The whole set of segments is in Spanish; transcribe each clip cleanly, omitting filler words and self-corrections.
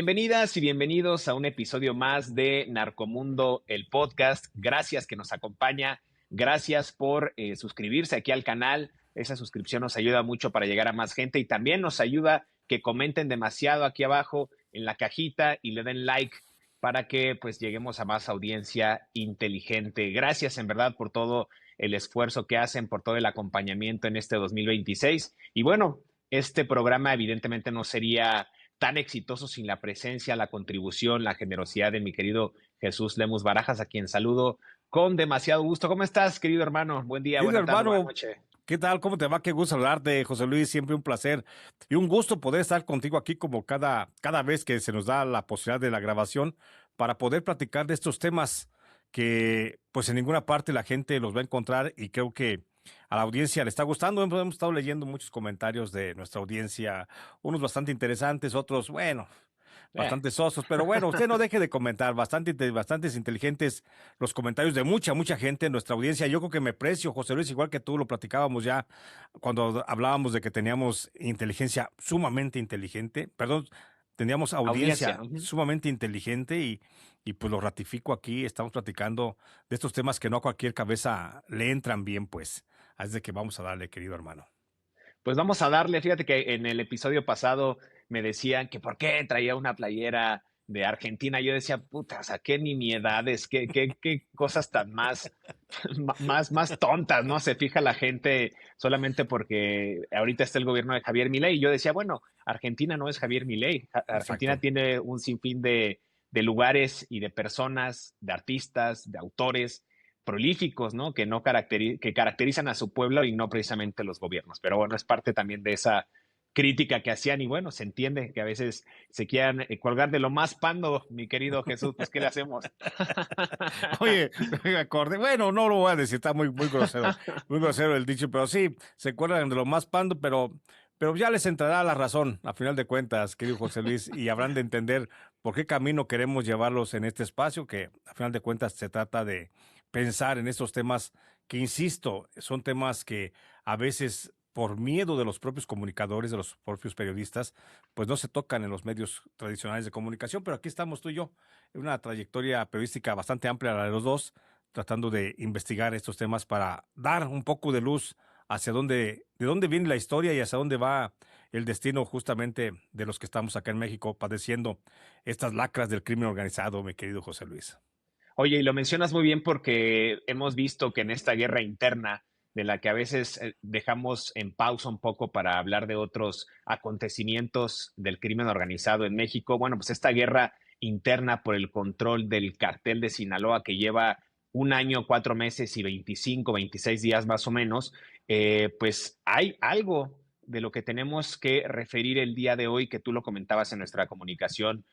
Bienvenidas y bienvenidos a un episodio más de Narcomundo, el podcast. Gracias que nos acompaña. Gracias por suscribirse aquí al canal. Esa suscripción nos ayuda mucho para llegar a más gente y también nos ayuda que comenten demasiado aquí abajo en la cajita y le den like para que pues lleguemos a más audiencia inteligente. Gracias en verdad por todo el esfuerzo que hacen, por todo el acompañamiento en este 2026. Y bueno, este programa evidentemente no sería tan exitoso sin la presencia, la contribución, la generosidad de mi querido Jesús Lemus Barajas, a quien saludo con demasiado gusto. ¿Cómo estás, querido hermano? Buen día, Querido buena tarde, buena hermano, noche. ¿qué tal? ¿Cómo te va? Qué gusto hablarte, José Luis. Siempre un placer y un gusto poder estar contigo aquí como cada vez que se nos da la posibilidad de la grabación para poder platicar de estos temas que pues en ninguna parte la gente los va a encontrar y creo que a la audiencia le está gustando. Hemos estado leyendo muchos comentarios de nuestra audiencia, unos bastante interesantes, otros, bueno, Eh, bastante sosos, pero bueno, usted no deje de comentar, bastantes inteligentes los comentarios de mucha gente en nuestra audiencia. Yo creo que me precio, José Luis, igual que tú, lo platicábamos ya cuando hablábamos de que teníamos inteligencia sumamente inteligente, perdón, teníamos Audiencia. audiencia sumamente inteligente y pues lo ratifico aquí, estamos platicando de estos temas que no a cualquier cabeza le entran bien, pues. Así de que vamos a darle, querido hermano. Pues vamos a darle, fíjate que en el episodio pasado me decían que por qué traía una playera de Argentina. Yo decía, puta, o sea, qué nimiedades, qué cosas tan más, más tontas, ¿no? Se fija la gente solamente porque ahorita está el gobierno de Javier Milei. Y yo decía, bueno, Argentina no es Javier Milei. Argentina Exacto. tiene un sinfín de lugares y de personas, de artistas, de autores prolíficos, ¿no? Que no que caracterizan a su pueblo y no precisamente los gobiernos. Pero bueno, es parte también de esa crítica que hacían y bueno, se entiende que a veces se quieran colgar de lo más pando, mi querido Jesús, pues ¿qué le hacemos? Oye, me acordé, bueno, no lo voy a decir, está muy grosero el dicho, pero sí, se acuerdan de lo más pando, pero ya les entrará la razón, a final de cuentas, querido José Luis, y habrán de entender por qué camino queremos llevarlos en este espacio, que a final de cuentas se trata de pensar en estos temas que, insisto, son temas que a veces por miedo de los propios comunicadores, de los propios periodistas, pues no se tocan en los medios tradicionales de comunicación, pero aquí estamos tú y yo una trayectoria periodística bastante amplia la de los dos, tratando de investigar estos temas para dar un poco de luz hacia de dónde viene la historia y hacia dónde va el destino justamente de los que estamos acá en México padeciendo estas lacras del crimen organizado, mi querido José Luis. Oye, y lo mencionas muy bien porque hemos visto que en esta guerra interna, de la que a veces dejamos en pausa un poco para hablar de otros acontecimientos del crimen organizado en México, bueno, pues esta guerra interna por el control del cartel de Sinaloa que lleva un año, 4 meses y 25, 26 días más o menos, pues hay algo de lo que tenemos que referir el día de hoy, que tú lo comentabas en nuestra comunicación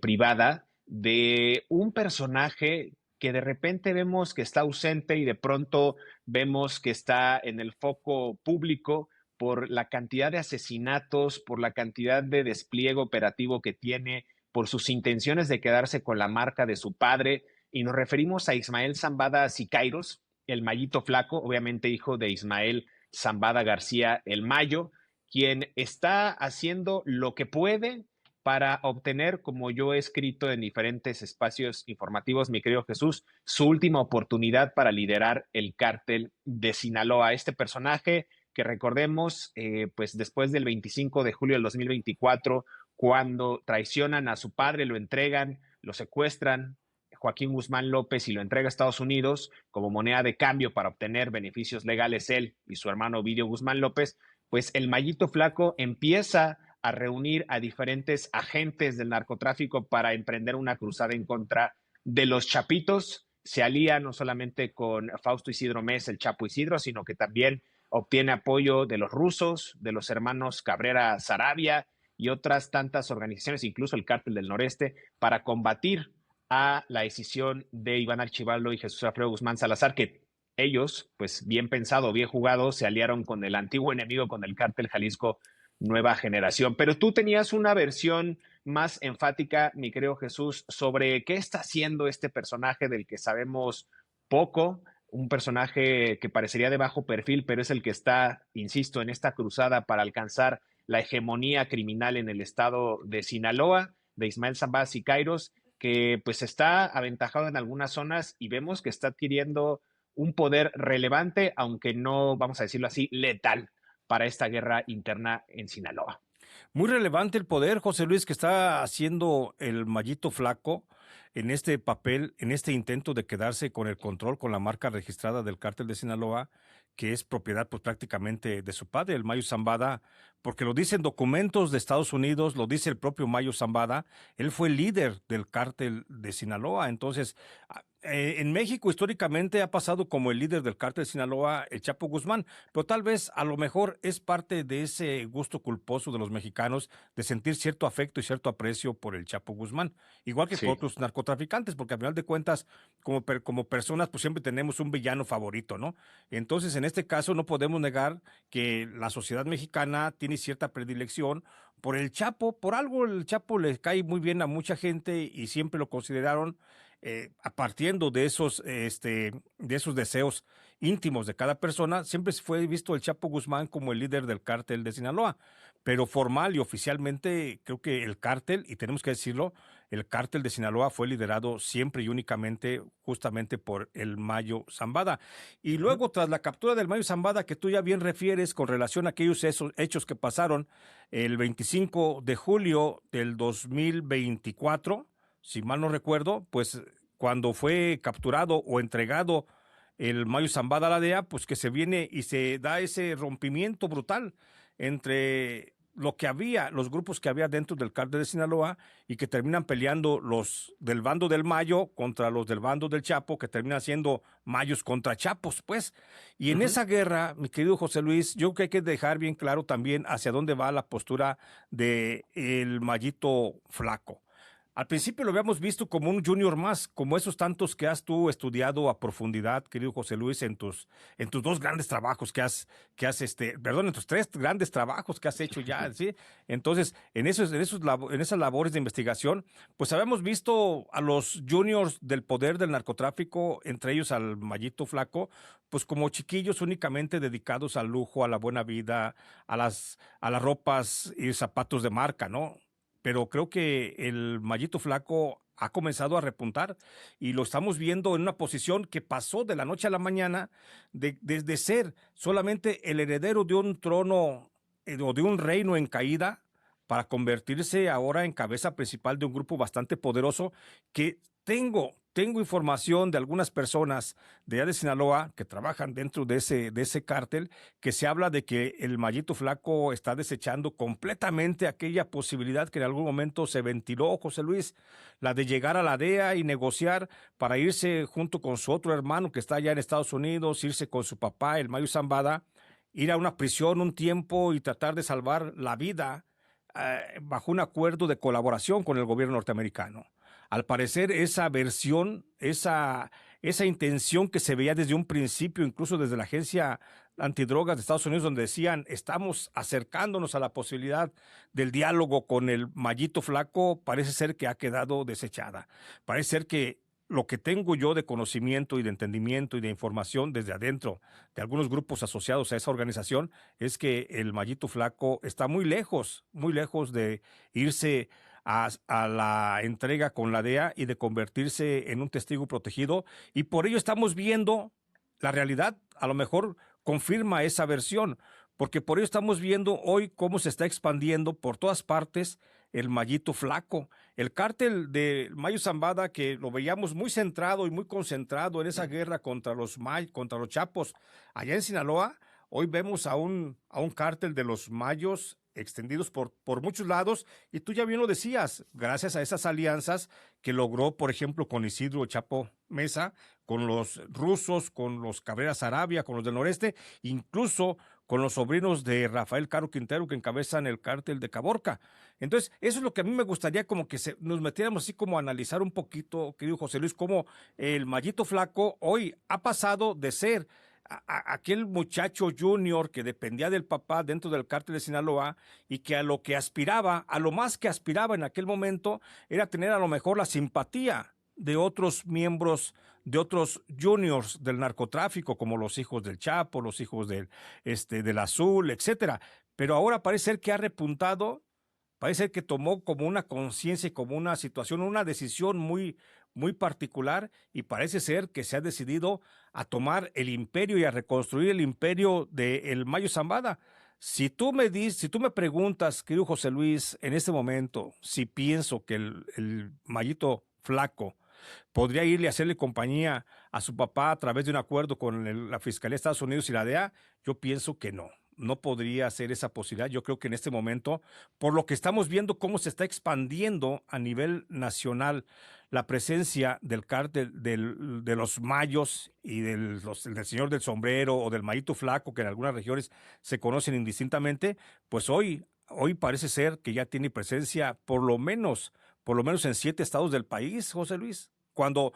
privada, de un personaje que de repente vemos que está ausente y de pronto vemos que está en el foco público por la cantidad de asesinatos, por la cantidad de despliegue operativo que tiene, por sus intenciones de quedarse con la marca de su padre. Y nos referimos a Ismael Zambada Siqueiros, el Mayito Flaco, obviamente hijo de Ismael Zambada García el Mayo, quien está haciendo lo que puede para obtener, como yo he escrito en diferentes espacios informativos, mi querido Jesús, su última oportunidad para liderar el cártel de Sinaloa. Este personaje que recordemos, pues después del 25 de julio del 2024, cuando traicionan a su padre, lo entregan, lo secuestran, Joaquín Guzmán López y lo entrega a Estados Unidos como moneda de cambio para obtener beneficios legales él y su hermano Ovidio Guzmán López, pues el Mayito Flaco empieza a reunir a diferentes agentes del narcotráfico para emprender una cruzada en contra de los chapitos. Se alía no solamente con Fausto Isidro Mes, el Chapo Isidro, sino que también obtiene apoyo de los rusos, de los hermanos Cabrera Sarabia y otras tantas organizaciones, incluso el Cártel del Noreste, para combatir a la decisión de Iván Archibaldo y Jesús Alfredo Guzmán Salazar, que ellos, pues bien pensado, bien jugado, se aliaron con el antiguo enemigo, con el Cártel Jalisco Nueva Generación. Pero tú tenías una versión más enfática, mi querido Jesús, sobre qué está haciendo este personaje del que sabemos poco, un personaje que parecería de bajo perfil, pero es el que está, insisto, en esta cruzada para alcanzar la hegemonía criminal en el estado de Sinaloa. de Ismael Zambada Siqueiros, que pues está aventajado en algunas zonas y vemos que está adquiriendo un poder relevante, aunque no, vamos a decirlo así, letal para esta guerra interna en Sinaloa. Muy relevante el poder, José Luis, que está haciendo el Mallito Flaco en este papel, en este intento de quedarse con el control, con la marca registrada del cártel de Sinaloa, que es propiedad pues prácticamente de su padre, el Mayo Zambada, porque lo dicen documentos de Estados Unidos, lo dice el propio Mayo Zambada, él fue el líder del cártel de Sinaloa. Entonces, en México históricamente ha pasado como el líder del cártel de Sinaloa, el Chapo Guzmán, pero tal vez a lo mejor es parte de ese gusto culposo de los mexicanos de sentir cierto afecto y cierto aprecio por el Chapo Guzmán, igual que por Sí, otros narcotraficantes, porque al final de cuentas, como personas, pues siempre tenemos un villano favorito, ¿no? Entonces, en este caso, no podemos negar que la sociedad mexicana tiene cierta predilección por el Chapo, por algo el Chapo le cae muy bien a mucha gente y siempre lo consideraron partiendo de esos deseos íntimos de cada persona, siempre fue visto el Chapo Guzmán como el líder del cártel de Sinaloa, pero formal y oficialmente creo que el cártel, y tenemos que decirlo, el cártel de Sinaloa fue liderado siempre y únicamente justamente por el Mayo Zambada. Y ujú, luego, tras la captura del Mayo Zambada, que tú ya bien refieres con relación a aquellos hechos que pasaron el 25 de julio del 2024, si mal no recuerdo, pues cuando fue capturado o entregado el Mayo Zambada a la DEA, pues que se viene y se da ese rompimiento brutal entre lo que había, los grupos que había dentro del cártel de Sinaloa y que terminan peleando los del bando del Mayo contra los del bando del Chapo, que terminan siendo Mayos contra Chapos, pues. Y en ujú. esa guerra, mi querido José Luis, yo creo que hay que dejar bien claro también hacia dónde va la postura de el Mayito Flaco. Al principio lo habíamos visto como un junior más, como esos tantos que has tú estudiado a profundidad, querido José Luis, en tus dos grandes trabajos perdón, en tus tres grandes trabajos que has hecho ya, ¿sí? Entonces, en esas labores de investigación, pues habíamos visto a los juniors del poder del narcotráfico, entre ellos al Mayito Flaco, pues como chiquillos únicamente dedicados al lujo, a la buena vida, a las ropas y zapatos de marca, ¿no? Pero creo que el Mallito Flaco ha comenzado a repuntar y lo estamos viendo en una posición que pasó de la noche a la mañana de ser solamente el heredero de un trono o de un reino en caída para convertirse ahora en cabeza principal de un grupo bastante poderoso que tengo información de algunas personas de allá de Sinaloa que trabajan dentro de ese cártel, que se habla de que el Mallito Flaco está desechando completamente aquella posibilidad que en algún momento se ventiló, José Luis, la de llegar a la DEA y negociar para irse junto con su otro hermano que está allá en Estados Unidos, irse con su papá, el Mayo Zambada, ir a una prisión un tiempo y tratar de salvar la vida bajo un acuerdo de colaboración con el gobierno norteamericano. Al parecer, esa versión, esa intención que se veía desde un principio, incluso desde la agencia antidrogas de Estados Unidos, donde decían, estamos acercándonos a la posibilidad del diálogo con el Mallito Flaco, parece ser que ha quedado desechada. Parece ser que lo que tengo yo de conocimiento y de entendimiento y de información desde adentro de algunos grupos asociados a esa organización es que el Mallito Flaco está muy lejos de irse a la entrega con la DEA y de convertirse en un testigo protegido. Y por ello estamos viendo la realidad, a lo mejor confirma esa versión, porque por ello estamos viendo hoy cómo se está expandiendo por todas partes el Mallito Flaco. El cártel de Mayo Zambada, que lo veíamos muy centrado y muy concentrado en esa guerra contra los Chapos allá en Sinaloa, hoy vemos a un cártel de los Mayos extendidos por muchos lados, y tú ya bien lo decías, gracias a esas alianzas que logró, por ejemplo, con Isidro Chapo Mesa, con los rusos, con los Cabrera Sarabia, con los del noreste, incluso con los sobrinos de Rafael Caro Quintero que encabezan el cártel de Caborca. Entonces, eso es lo que a mí me gustaría como que nos metiéramos así como a analizar un poquito, querido José Luis, cómo el Mallito Flaco hoy ha pasado de ser aquel muchacho junior que dependía del papá dentro del cártel de Sinaloa y que a lo que aspiraba, a lo más que aspiraba en aquel momento, era tener a lo mejor la simpatía de otros miembros, de otros juniors del narcotráfico, como los hijos del Chapo, los hijos del Azul, etcétera. Pero ahora parece ser que ha repuntado parece que tomó como una conciencia y como una situación, una decisión muy particular, y parece ser que se ha decidido a tomar el imperio y a reconstruir el imperio de el Mayo Zambada. Si tú me preguntas, querido José Luis, en este momento, si pienso que el Mayito Flaco podría irle a hacerle compañía a su papá a través de un acuerdo con la Fiscalía de Estados Unidos y la DEA, yo pienso que no. No podría ser esa posibilidad. Yo creo que en este momento, por lo que estamos viendo cómo se está expandiendo a nivel nacional la presencia del cártel de los Mayos y del Señor del Sombrero o del Mayito Flaco, que en algunas regiones se conocen indistintamente, pues hoy parece ser que ya tiene presencia por lo menos en 7 estados del país, José Luis. Cuando,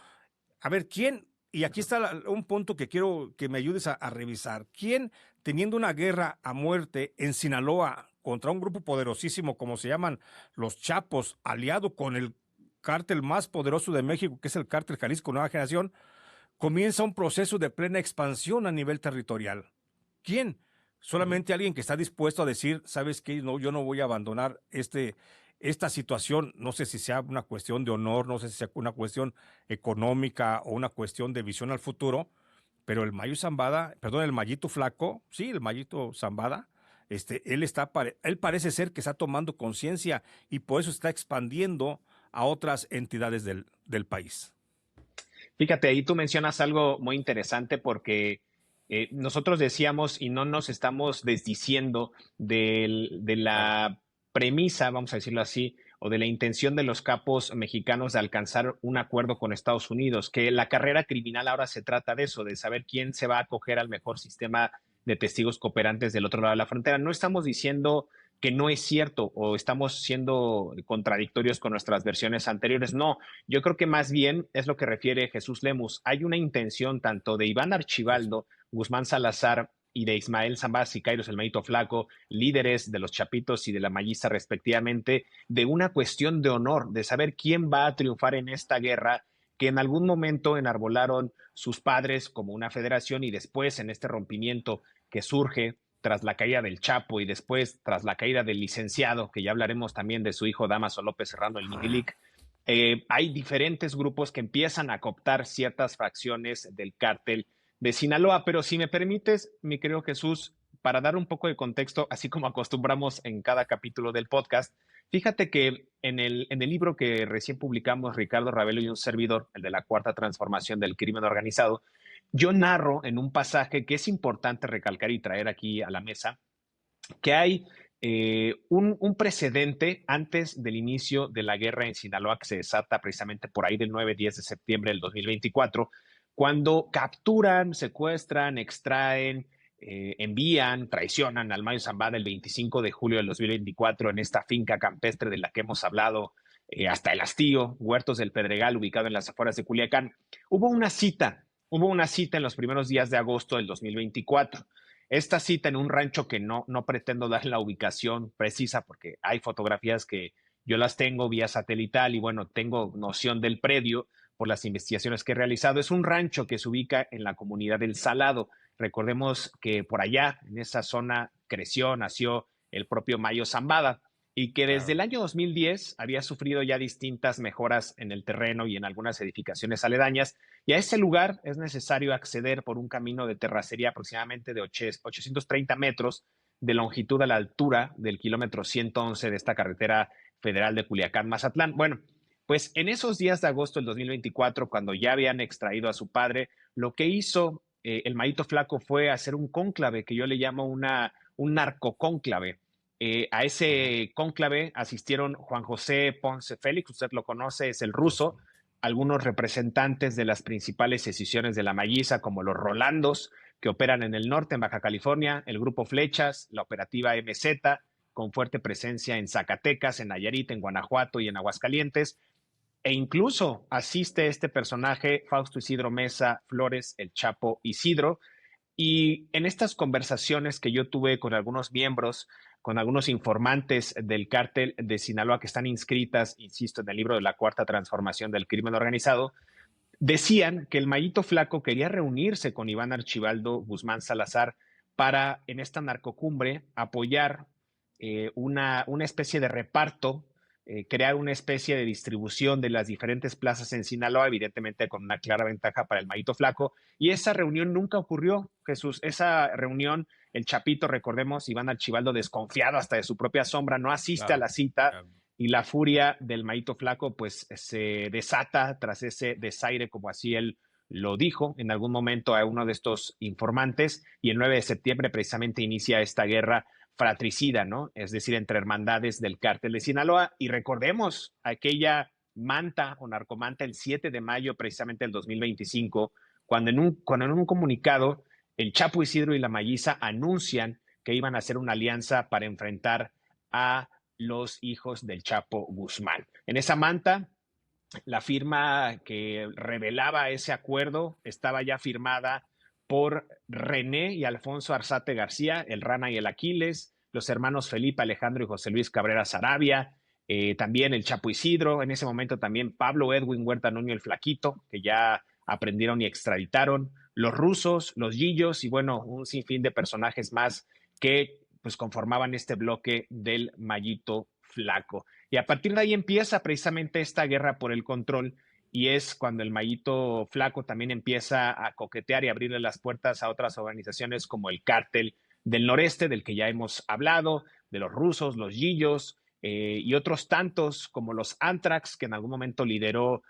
a ver, ¿quién? Y aquí está un punto que quiero que me ayudes a revisar. ¿Quién, teniendo una guerra a muerte en Sinaloa contra un grupo poderosísimo como se llaman los Chapos, aliado con el cártel más poderoso de México, que es el cártel Jalisco Nueva Generación, comienza un proceso de plena expansión a nivel territorial? ¿Quién? Ujú. Solamente alguien que está dispuesto a decir, ¿sabes qué? No, yo no voy a abandonar esta situación. No sé si sea una cuestión de honor, no sé si sea una cuestión económica o una cuestión de visión al futuro, pero el Mayo Zambada, perdón, el Mayito Flaco, sí, el Mayito Zambada, él parece ser que está tomando conciencia y por eso está expandiendo a otras entidades del país. Fíjate, ahí tú mencionas algo muy interesante porque nosotros decíamos y no nos estamos desdiciendo de Claro. la premisa, vamos a decirlo así, o de la intención de los capos mexicanos de alcanzar un acuerdo con Estados Unidos, que la carrera criminal ahora se trata de eso, de saber quién se va a acoger al mejor sistema de testigos cooperantes del otro lado de la frontera. No estamos diciendo que no es cierto o estamos siendo contradictorios con nuestras versiones anteriores. No, yo creo que más bien es lo que refiere Jesús Lemus. Hay una intención tanto de Iván Eso. Archibaldo, Guzmán Salazar y de Ismael Zambada Sicairos, el Mayito Flaco, líderes de los Chapitos y de la Malliza respectivamente, de una cuestión de honor, de saber quién va a triunfar en esta guerra que en algún momento enarbolaron sus padres como una federación y después en este rompimiento que surge tras la caída del Chapo y después tras la caída del licenciado, que ya hablaremos también de su hijo Damaso López Serrano, el Miguelic, hay diferentes grupos que empiezan a cooptar ciertas fracciones del cártel de Sinaloa. Pero si me permites, mi querido Jesús, para dar un poco de contexto, así como acostumbramos en cada capítulo del podcast, fíjate que en el libro que recién publicamos, Ricardo Ravelo y un servidor, el de la Cuarta Transformación del Crimen Organizado, yo narro en un pasaje que es importante recalcar y traer aquí a la mesa, que hay un precedente antes del inicio de la guerra en Sinaloa que se desata precisamente por ahí del 9-10 de septiembre del 2024, cuando capturan, secuestran, extraen, envían, traicionan al Mayo Zambada el 25 de julio del 2024 en esta finca campestre de la que hemos hablado hasta el hastío, Huertos del Pedregal, ubicado en las afueras de Culiacán. Hubo una cita, hubo una cita en los primeros días de agosto del 2024. Esta cita en un rancho que no pretendo dar la ubicación precisa porque hay fotografías que yo las tengo vía satelital y bueno, tengo noción del predio por las investigaciones que he realizado. Es un rancho que se ubica en la comunidad del Salado. Recordemos que por allá, en esa zona, creció, nació el propio Mayo Zambada y que desde Claro. el año 2010 había sufrido ya distintas mejoras en el terreno y en algunas edificaciones aledañas, y a ese lugar es necesario acceder por un camino de terracería aproximadamente de 830 metros de longitud a la altura del kilómetro 111 de esta carretera federal de Culiacán-Mazatlán. Bueno, pues en esos días de agosto del 2024, cuando ya habían extraído a su padre, lo que hizo el Mayito Flaco fue hacer un cónclave que yo le llamo un narcocónclave. A Ajá. ese cónclave asistieron Juan José Ponce Félix, usted lo conoce, es el ruso, Eso. algunos representantes de las principales decisiones de la Malliza, como los Rolandos, que operan en el norte, en Baja California, el Grupo Flechas, la operativa MZ, con fuerte presencia en Zacatecas, en Nayarit, en Guanajuato y en Aguascalientes. E incluso asiste este personaje, Fausto Isidro Mesa Flores, el Chapo Isidro, y en estas conversaciones que yo tuve con algunos miembros, con algunos informantes del cártel de Sinaloa que están inscritas, insisto, en el libro de la Cuarta Transformación del Crimen Organizado, decían que el Mayito Flaco quería reunirse con Iván Archibaldo Guzmán Salazar para, en esta narcocumbre, apoyar una especie de reparto, crear una especie de distribución de las diferentes plazas en Sinaloa, evidentemente con una clara ventaja para el Mayito Flaco. Y esa reunión nunca ocurrió, Jesús. Esa reunión, el Chapito, recordemos, Iván Archibaldo, desconfiado hasta de su propia sombra, no asiste a Claro, la cita claro. y la furia del Mayito Flaco pues se desata tras ese desaire, como así él lo dijo en algún momento a uno de estos informantes, y el 9 de septiembre precisamente inicia esta guerra fratricida, ¿no? Es decir, entre hermandades del cártel de Sinaloa. Y recordemos aquella manta o narcomanta el 7 de mayo precisamente del 2025, cuando en un comunicado el Chapo Isidro y la Malliza anuncian que iban a hacer una alianza para enfrentar a los hijos del Chapo Guzmán. En esa manta, la firma que revelaba ese acuerdo estaba ya firmada por René y Alfonso Arzate García, el Rana y el Aquiles, los hermanos Felipe, Alejandro y José Luis Cabrera Sarabia, también el Chapo Isidro, en ese momento también Pablo Edwin Huerta Nuño el Flaquito, que ya aprendieron y extraditaron, los rusos, los Gillos y bueno, un sinfín de personajes más que pues conformaban este bloque del Mayito Flaco. Y a partir de ahí empieza precisamente esta guerra por el control y es cuando el Mayito Flaco también empieza a coquetear y abrirle las puertas a otras organizaciones como el Cártel del Noreste, del que ya hemos hablado, de los rusos, los Gillos y otros tantos como los Antrax, que en algún momento lideró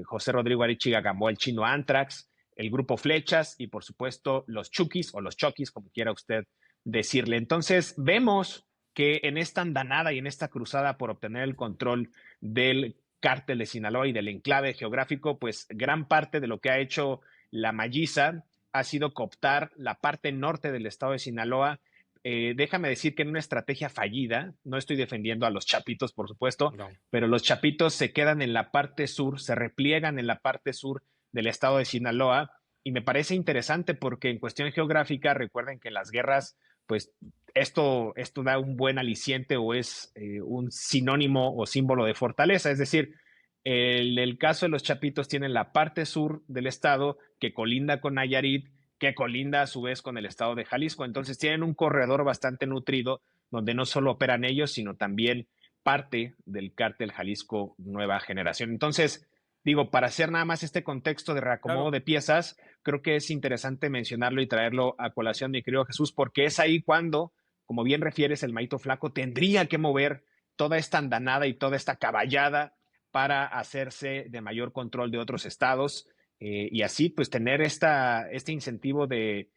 José Rodrigo Arechiga Gamboa, el chino Antrax, el grupo Flechas y por supuesto los Chukis o los Chokis, como quiera usted decirle. Entonces vemos que en esta andanada y en esta cruzada por obtener el control del cártel de Sinaloa y del enclave geográfico, pues gran parte de lo que ha hecho la Malliza ha sido cooptar la parte norte del estado de Sinaloa. Déjame decir que en una estrategia fallida, no estoy defendiendo a los chapitos, por supuesto, No. pero los chapitos se quedan en la parte sur, se repliegan en la parte sur del estado de Sinaloa y me parece interesante porque en cuestión geográfica, recuerden que en las guerras, pues esto da un buen aliciente o es un sinónimo o símbolo de fortaleza. Es decir, el caso de los Chapitos tiene la parte sur del estado que colinda con Nayarit, que colinda a su vez con el estado de Jalisco. Entonces tienen un corredor bastante nutrido donde no solo operan ellos, sino también parte del cártel Jalisco Nueva Generación. Entonces, digo, para hacer nada más este contexto de reacomodo Claro. de piezas, creo que es interesante mencionarlo y traerlo a colación, mi querido Jesús, porque es ahí cuando, como bien refieres, el Mayito Flaco tendría que mover toda esta andanada y toda esta caballada para hacerse de mayor control de otros estados y así pues tener este incentivo de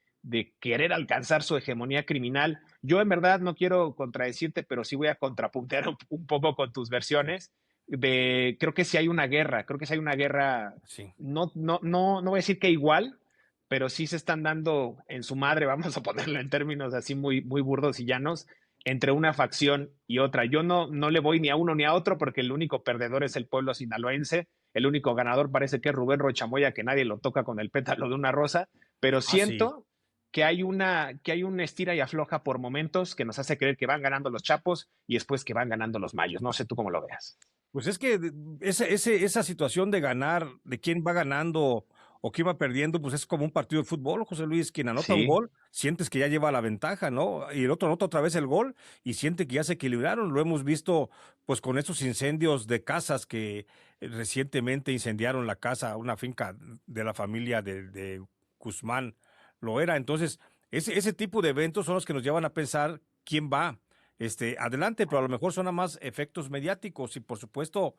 querer alcanzar su hegemonía criminal. Yo en verdad no quiero contradecirte, pero sí voy a contrapuntear un poco con tus versiones. Creo que sí hay una guerra, creo que sí hay una guerra, Sí. no voy a decir que igual, pero sí se están dando en su madre, vamos a ponerlo en términos así muy, muy burdos y llanos, entre una facción y otra. Yo no le voy ni a uno ni a otro porque el único perdedor es el pueblo sinaloense, el único ganador parece que es Rubén Rochamoya, que nadie lo toca con el pétalo de una rosa, pero Ah, sí. siento que hay una estira y afloja por momentos que nos hace creer que van ganando los Chapos y después que van ganando los Mayos. No sé tú cómo lo veas. Pues es que esa situación de ganar, de quién va ganando o quién va perdiendo, pues es como un partido de fútbol, José Luis. Quien anota un Sí, gol, sientes que ya lleva la ventaja, ¿no? Y el otro anota otra vez el gol y siente que ya se equilibraron. Lo hemos visto, pues, con estos incendios de casas que recientemente incendiaron la casa, una finca de la familia de Guzmán, lo era. Entonces, ese tipo de eventos son los que nos llevan a pensar quién va adelante, pero a lo mejor son nada más efectos mediáticos y por supuesto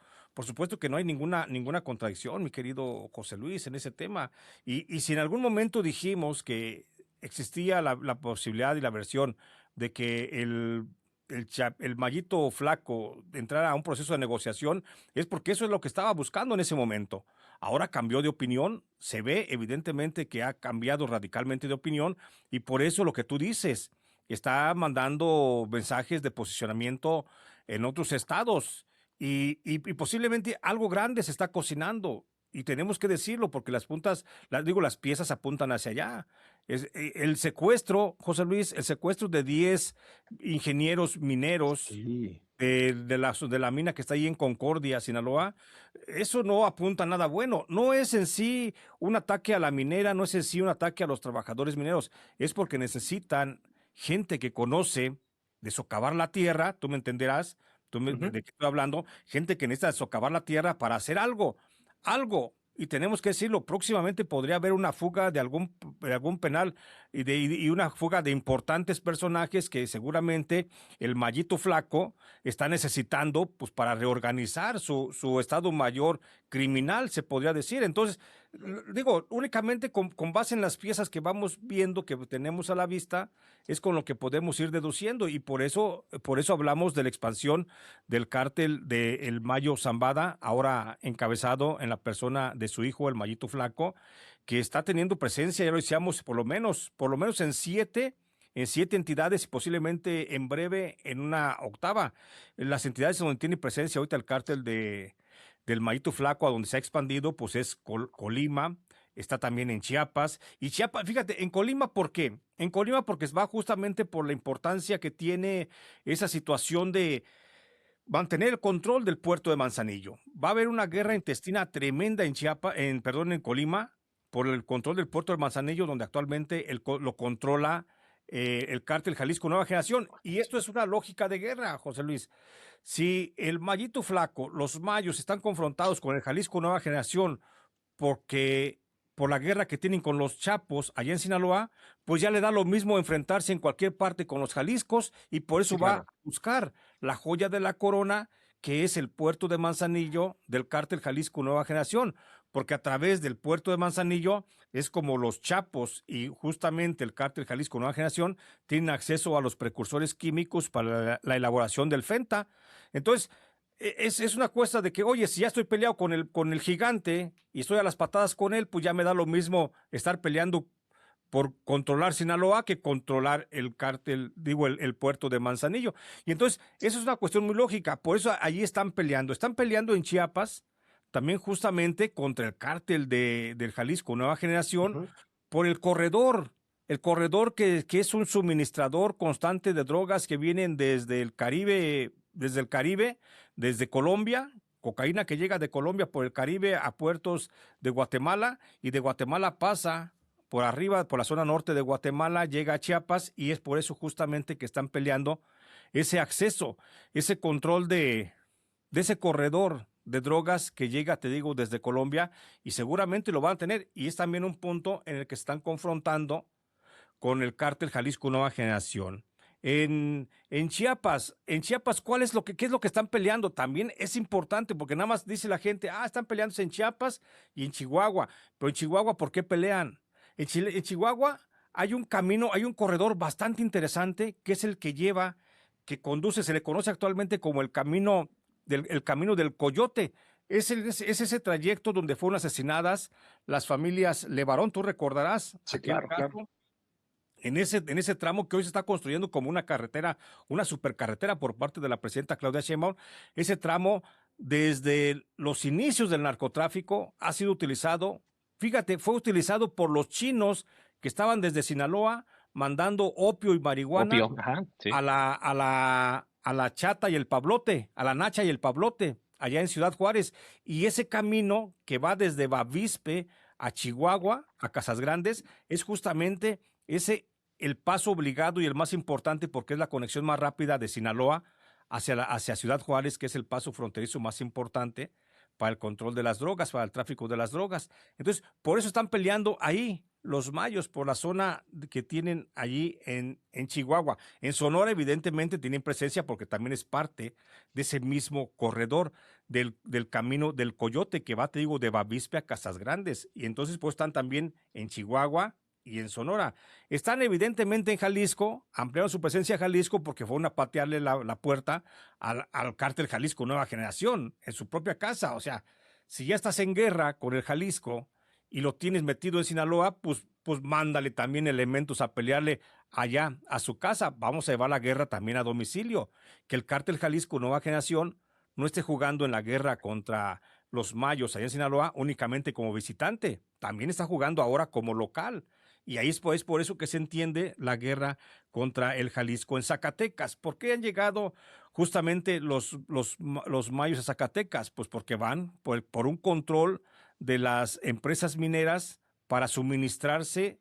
que no hay ninguna contradicción, mi querido José Luis, en ese tema. Y si en algún momento dijimos que existía la posibilidad y la versión de que el Mayito Flaco entrara a un proceso de negociación, es porque eso es lo que estaba buscando en ese momento. Ahora cambió de opinión, se ve evidentemente que ha cambiado radicalmente de opinión y por eso lo que tú dices está mandando mensajes de posicionamiento en otros estados y posiblemente algo grande se está cocinando. Y tenemos que decirlo porque las piezas apuntan hacia allá. El secuestro, José Luis, el secuestro de 10 ingenieros mineros sí. de la mina que está ahí en Concordia, Sinaloa, eso no apunta a nada bueno. No es en sí un ataque a la minera, no es en sí un ataque a los trabajadores mineros, es porque necesitan gente que conoce de socavar la tierra, tú me entenderás, Ujú. de qué estoy hablando, gente que necesita socavar la tierra para hacer algo. Y tenemos que decirlo, próximamente podría haber una fuga de algún penal y una fuga de importantes personajes que seguramente el Mallito Flaco está necesitando pues, para reorganizar su Estado Mayor criminal, se podría decir. Entonces, digo, únicamente con base en las piezas que vamos viendo, que tenemos a la vista, es con lo que podemos ir deduciendo y por eso hablamos de la expansión del cártel de El Mayo Zambada, ahora encabezado en la persona de su hijo, el Mayito Flaco, que está teniendo presencia, ya lo decíamos, por lo menos en siete entidades y posiblemente en breve en una octava. Las entidades donde tiene presencia ahorita el cártel del Mayito Flaco, a donde se ha expandido, pues es Colima, está también en Chiapas. Y Chiapas, fíjate, en Colima, ¿por qué? En Colima porque va justamente por la importancia que tiene esa situación de mantener el control del puerto de Manzanillo. Va a haber una guerra intestina tremenda en Chiapas, en Colima, por el control del puerto de Manzanillo, donde actualmente lo controla el cártel Jalisco Nueva Generación. Y esto es una lógica de guerra, José Luis. Si el Mayito Flaco, los Mayos están confrontados con el Jalisco Nueva Generación porque por la guerra que tienen con los Chapos allá en Sinaloa, pues ya le da lo mismo enfrentarse en cualquier parte con los Jaliscos y por Sí, eso va a claro. buscar la joya de la corona, que es el puerto de Manzanillo del cártel Jalisco Nueva Generación, porque a través del puerto de Manzanillo es como los Chapos y justamente el cártel Jalisco Nueva Generación tienen acceso a los precursores químicos para la elaboración del Fenta. Entonces, es una cuesta de que, oye, si ya estoy peleado con el gigante y estoy a las patadas con él, pues ya me da lo mismo estar peleando por controlar Sinaloa que controlar el cártel, digo, el puerto de Manzanillo. Y entonces, eso es una cuestión muy lógica. Por eso allí están peleando. Están peleando en Chiapas, también justamente contra el cártel del Jalisco Nueva Generación, Ujú. por el corredor que es un suministrador constante de drogas que vienen desde el Caribe, desde Colombia, cocaína que llega de Colombia por el Caribe a puertos de Guatemala y de Guatemala pasa por arriba, por la zona norte de Guatemala, llega a Chiapas y es por eso justamente que están peleando ese acceso, ese control de ese corredor de drogas que llega, te digo, desde Colombia y seguramente lo van a tener. Y es también un punto en el que se están confrontando con el cártel Jalisco Nueva Generación. En Chiapas, ¿qué es lo que están peleando? También es importante porque nada más dice la gente, están peleándose en Chiapas y en Chihuahua. Pero en Chihuahua, ¿por qué pelean? En Chihuahua hay un camino, hay un corredor bastante interesante que es el que conduce, se le conoce actualmente como el camino del Coyote. Es ese trayecto donde fueron asesinadas las familias Levarón, tú recordarás Sí, aquel claro, claro. caso en ese tramo que hoy se está construyendo como una carretera, una supercarretera por parte de la presidenta Claudia Sheinbaum. Ese tramo, desde los inicios del narcotráfico, ha sido utilizado, fíjate, fue utilizado por los chinos que estaban desde Sinaloa mandando opio y marihuana Opio, ajá, a sí. la Chata y el Pablote, a la Nacha y el Pablote, allá en Ciudad Juárez. Y ese camino que va desde Bavispe a Chihuahua, a Casas Grandes, es justamente ese el paso obligado y el más importante porque es la conexión más rápida de Sinaloa hacia Ciudad Juárez, que es el paso fronterizo más importante para el control de las drogas, para el tráfico de las drogas. Entonces, por eso están peleando ahí los mayos, por la zona que tienen allí en Chihuahua. En Sonora, evidentemente, tienen presencia porque también es parte de ese mismo corredor del camino del Coyote que va, te digo, de Bavispe a Casas Grandes. Y entonces, pues están también en Chihuahua y en Sonora. Están evidentemente en Jalisco, ampliaron su presencia en Jalisco porque fueron a patearle la puerta al cártel Jalisco Nueva Generación en su propia casa. O sea, si ya estás en guerra con el Jalisco y lo tienes metido en Sinaloa, pues mándale también elementos a pelearle allá a su casa. Vamos a llevar la guerra también a domicilio. Que el cártel Jalisco Nueva Generación no esté jugando en la guerra contra los mayos allá en Sinaloa únicamente como visitante, también está jugando ahora como local. Y ahí es por eso que se entiende la guerra contra el Jalisco en Zacatecas. ¿Por qué han llegado justamente los mayos a Zacatecas? Pues porque van por un control de las empresas mineras para suministrarse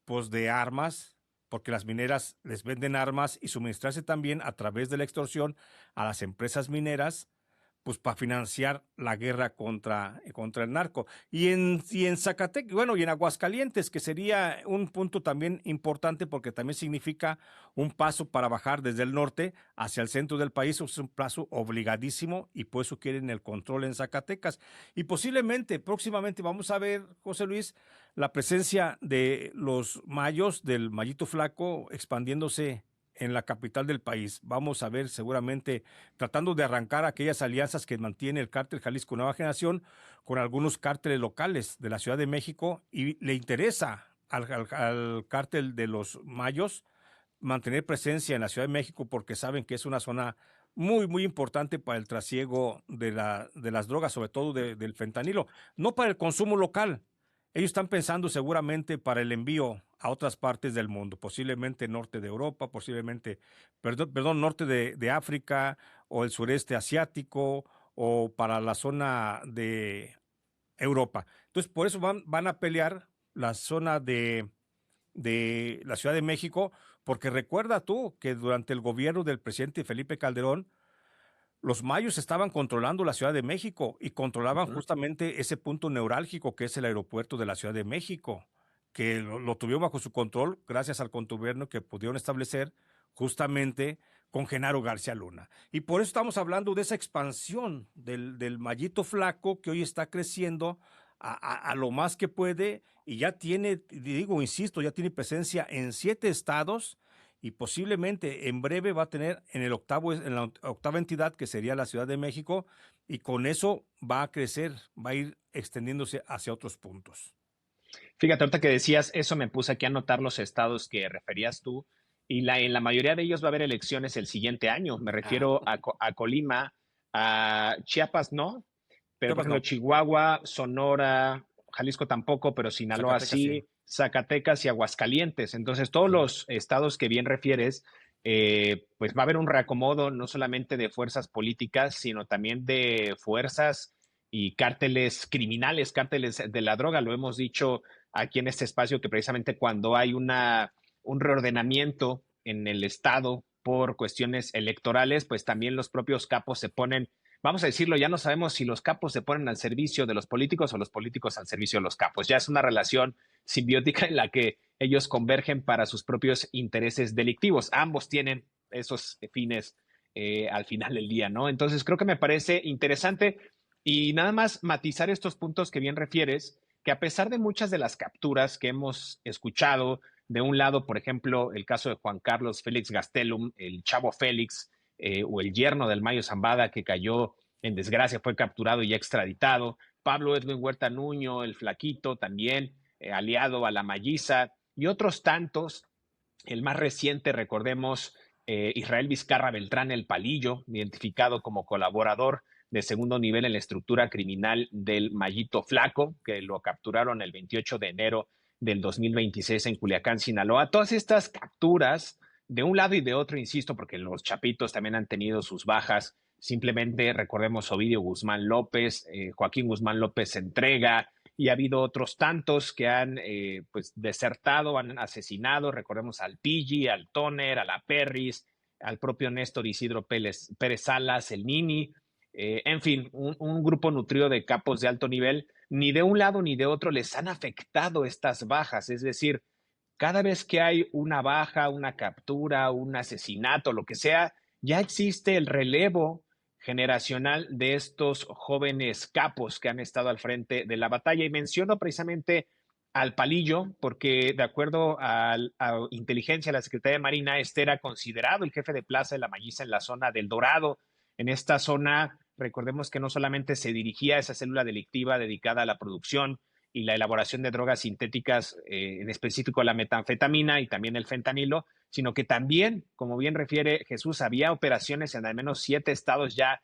pues de armas, porque las mineras les venden armas y suministrarse también a través de la extorsión a las empresas mineras, pues para financiar la guerra contra el narco. Y en Zacatecas, bueno, y en Aguascalientes, que sería un punto también importante porque también significa un paso para bajar desde el norte hacia el centro del país, es un paso obligadísimo y por eso quieren el control en Zacatecas. Y posiblemente, próximamente vamos a ver, José Luis, la presencia de los mayos, del Mayito Flaco, expandiéndose en la capital del país. Vamos a ver seguramente tratando de arrancar aquellas alianzas que mantiene el cártel Jalisco Nueva Generación con algunos cárteles locales de la Ciudad de México y le interesa al cártel de los Mayos mantener presencia en la Ciudad de México porque saben que es una zona muy, muy importante para el trasiego de las drogas, sobre todo del fentanilo, no para el consumo local. Ellos están pensando seguramente para el envío a otras partes del mundo, posiblemente norte de Europa, posiblemente, perdón, norte de África o el sureste asiático o para la zona de Europa. Entonces, por eso van a pelear la zona de la Ciudad de México, porque recuerda tú que durante el gobierno del presidente Felipe Calderón, los mayos estaban controlando la Ciudad de México y controlaban Ujú. justamente ese punto neurálgico que es el aeropuerto de la Ciudad de México, que lo tuvieron bajo su control gracias al contubernio que pudieron establecer justamente con Genaro García Luna. Y por eso estamos hablando de esa expansión del Mayito Flaco que hoy está creciendo a lo más que puede y ya tiene, digo, insisto, ya tiene presencia en 7 estados y posiblemente en breve va a tener en la octava entidad, que sería la Ciudad de México, y con eso va a crecer, va a ir extendiéndose hacia otros puntos. Fíjate, ahorita que decías eso, me puse aquí a anotar los estados que referías tú, y en la mayoría de ellos va a haber elecciones el siguiente año. Me Ah, refiero a Colima, a Chiapas no, pero por Chiapas ejemplo no, Chihuahua, Sonora, Jalisco tampoco, pero Sinaloa Zacatecas sí. sí, Zacatecas y Aguascalientes. Entonces, todos los estados que bien refieres, pues va a haber un reacomodo no solamente de fuerzas políticas, sino también de fuerzas y cárteles criminales, cárteles de la droga. Lo hemos dicho aquí en este espacio que precisamente cuando hay un reordenamiento en el Estado por cuestiones electorales, pues también los propios capos se ponen, vamos a decirlo, ya no sabemos si los capos se ponen al servicio de los políticos o los políticos al servicio de los capos. Ya es una relación simbiótica en la que ellos convergen para sus propios intereses delictivos. Ambos tienen esos fines al final del día, ¿no? Entonces creo que me parece interesante y nada más matizar estos puntos que bien refieres, que a pesar de muchas de las capturas que hemos escuchado, de un lado, por ejemplo, el caso de Juan Carlos Félix Gastelum, el Chavo Félix, o el yerno del Mayo Zambada que cayó en desgracia, fue capturado y extraditado, Pablo Edwin Huerta Nuño, el Flaquito, también aliado a la Malliza, y otros tantos. El más reciente, recordemos, Israel Vizcarra Beltrán, el Palillo, identificado como colaborador de segundo nivel en la estructura criminal del Mayito Flaco, que lo capturaron el 28 de enero del 2026 en Culiacán, Sinaloa. Todas estas capturas, de un lado y de otro, insisto, porque los chapitos también han tenido sus bajas. Simplemente recordemos Ovidio Guzmán López, Joaquín Guzmán López se entrega, y ha habido otros tantos que han pues desertado, han asesinado, recordemos al Pigi, al Toner, a la Perris, al propio Néstor Isidro Pérez Salas, el Nini, en fin, un grupo nutrido de capos de alto nivel. Ni de un lado ni de otro les han afectado estas bajas, es decir, cada vez que hay una baja, una captura, un asesinato, lo que sea, ya existe el relevo generacional de estos jóvenes capos que han estado al frente de la batalla. Y menciono precisamente al Palillo, porque de acuerdo a inteligencia, la Secretaría de Marina, este era considerado el jefe de plaza de la Malliza en la zona del Dorado. En esta zona, recordemos que no solamente se dirigía a esa célula delictiva dedicada a la producción y la elaboración de drogas sintéticas, en específico la metanfetamina y también el fentanilo, sino que también, como bien refiere Jesús, había operaciones en al menos 7 estados ya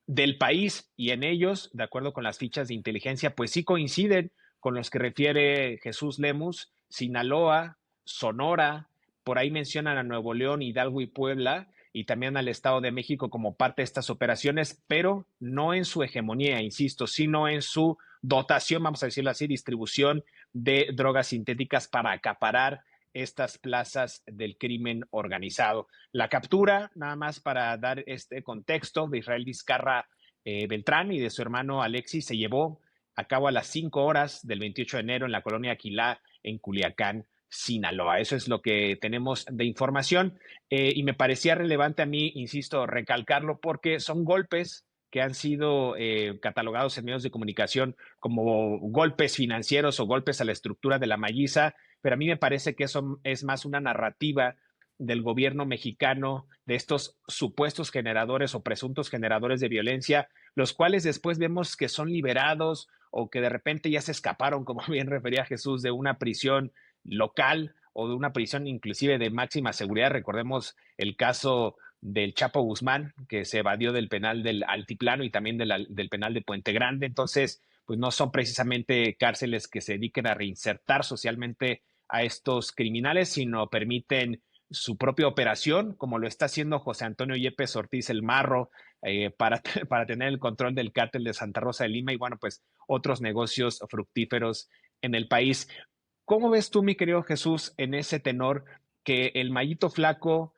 del país y en ellos, de acuerdo con las fichas de inteligencia, pues sí coinciden con los que refiere Jesús Lemus, Sinaloa, Sonora, por ahí mencionan a Nuevo León, Hidalgo y Puebla, y también al Estado de México como parte de estas operaciones, pero no en su hegemonía, insisto, sino en su dotación, vamos a decirlo así, distribución de drogas sintéticas para acaparar estas plazas del crimen organizado. La captura, nada más para dar este contexto, de Israel Vizcarra Beltrán y de su hermano Alexis se llevó a cabo a las 5 horas del 28 de enero en la colonia Aquilá, en Culiacán, Sinaloa. Eso es lo que tenemos de información y me parecía relevante a mí, insisto, recalcarlo porque son golpes que han sido catalogados en medios de comunicación como golpes financieros o golpes a la estructura de la mayiza, pero a mí me parece que eso es más una narrativa del gobierno mexicano, de estos supuestos generadores o presuntos generadores de violencia, los cuales después vemos que son liberados o que de repente ya se escaparon, como bien refería Jesús, de una prisión local o de una prisión inclusive de máxima seguridad. Recordemos el caso del Chapo Guzmán, que se evadió del penal del Altiplano y también del penal de Puente Grande. Entonces, pues no son precisamente cárceles que se dediquen a reinsertar socialmente a estos criminales, sino permiten su propia operación, como lo está haciendo José Antonio Yepes Ortiz el Marro, para tener el control del cártel de Santa Rosa de Lima y bueno, pues otros negocios fructíferos en el país. ¿Cómo ves tú, mi querido Jesús, en ese tenor que el Mayito Flaco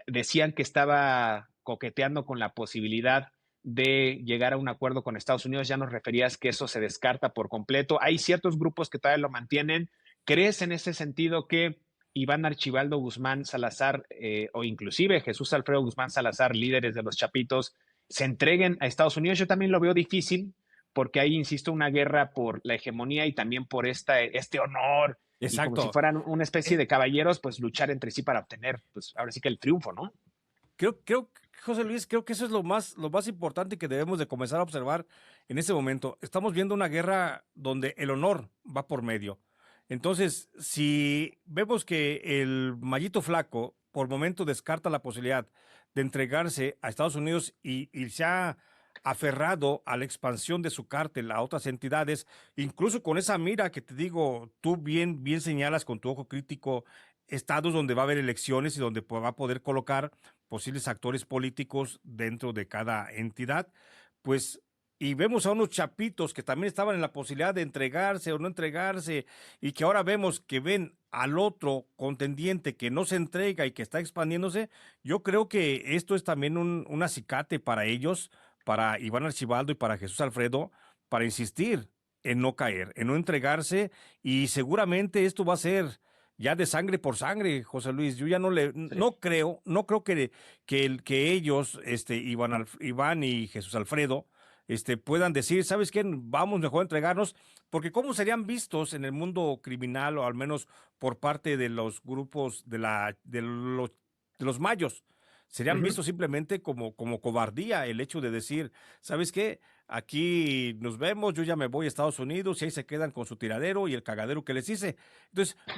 decían que estaba coqueteando con la posibilidad de llegar a un acuerdo con Estados Unidos? Ya nos referías que eso se descarta por completo. Hay ciertos grupos que todavía lo mantienen. ¿Crees en ese sentido que Iván Archibaldo Guzmán Salazar o inclusive Jesús Alfredo Guzmán Salazar, líderes de los Chapitos, se entreguen a Estados Unidos? Yo también lo veo difícil porque hay, insisto, una guerra por la hegemonía y también por este honor y como si Exacto. fueran una especie Eh, de caballeros, pues luchar entre sí para obtener, pues ahora sí que el triunfo, ¿no? creo, José Luis, creo que eso es lo más importante que debemos de comenzar a observar en este momento. Estamos viendo una guerra donde el honor va por medio. Entonces, si vemos que el Mayito Flaco por momento descarta la posibilidad de entregarse a Estados Unidos y se ha aferrado a la expansión de su cártel a otras entidades, incluso con esa mira que te digo, tú bien señalas con tu ojo crítico, estados donde va a haber elecciones y donde va a poder colocar posibles actores políticos dentro de cada entidad, pues, y vemos a unos chapitos que también estaban en la posibilidad de entregarse o no entregarse, y que ahora vemos que ven al otro contendiente que no se entrega y que está expandiéndose. Yo creo que esto es también un acicate para ellos, para Iván Archibaldo y para Jesús Alfredo, para insistir en no caer, en no entregarse, y seguramente esto va a ser ya de sangre por sangre, José Luis. Yo ya Sí. no creo que ellos, Iván y Jesús Alfredo, puedan decir, ¿sabes qué? Vamos mejor a entregarnos, porque cómo serían vistos en el mundo criminal, o al menos por parte de los grupos de los mayos. Serían Ujú. vistos simplemente como cobardía el hecho de decir, ¿sabes qué? Aquí nos vemos, yo ya me voy a Estados Unidos y ahí se quedan con su tiradero y el cagadero que les hice. Entonces, Sí.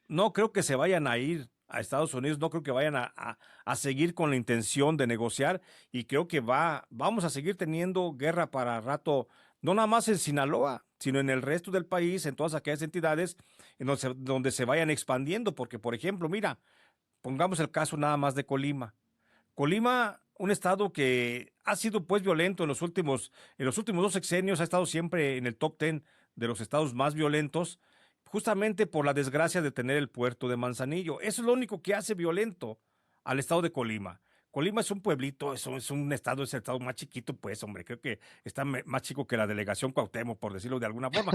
no creo que se vayan a ir a Estados Unidos, no creo que vayan a seguir con la intención de negociar, y creo que vamos a seguir teniendo guerra para rato, no nada más en Sinaloa, sino en el resto del país, en todas aquellas entidades en donde se vayan expandiendo, porque por ejemplo, mira, pongamos el caso nada más de Colima. Colima, un estado que ha sido pues violento en los últimos dos sexenios, ha estado siempre en el top 10 de los estados más violentos, justamente por la desgracia de tener el puerto de Manzanillo. Eso es lo único que hace violento al estado de Colima. Colima es un pueblito, es un estado, es el estado más chiquito, pues, hombre, creo que está más chico que la delegación Cuauhtémoc, por decirlo de alguna forma.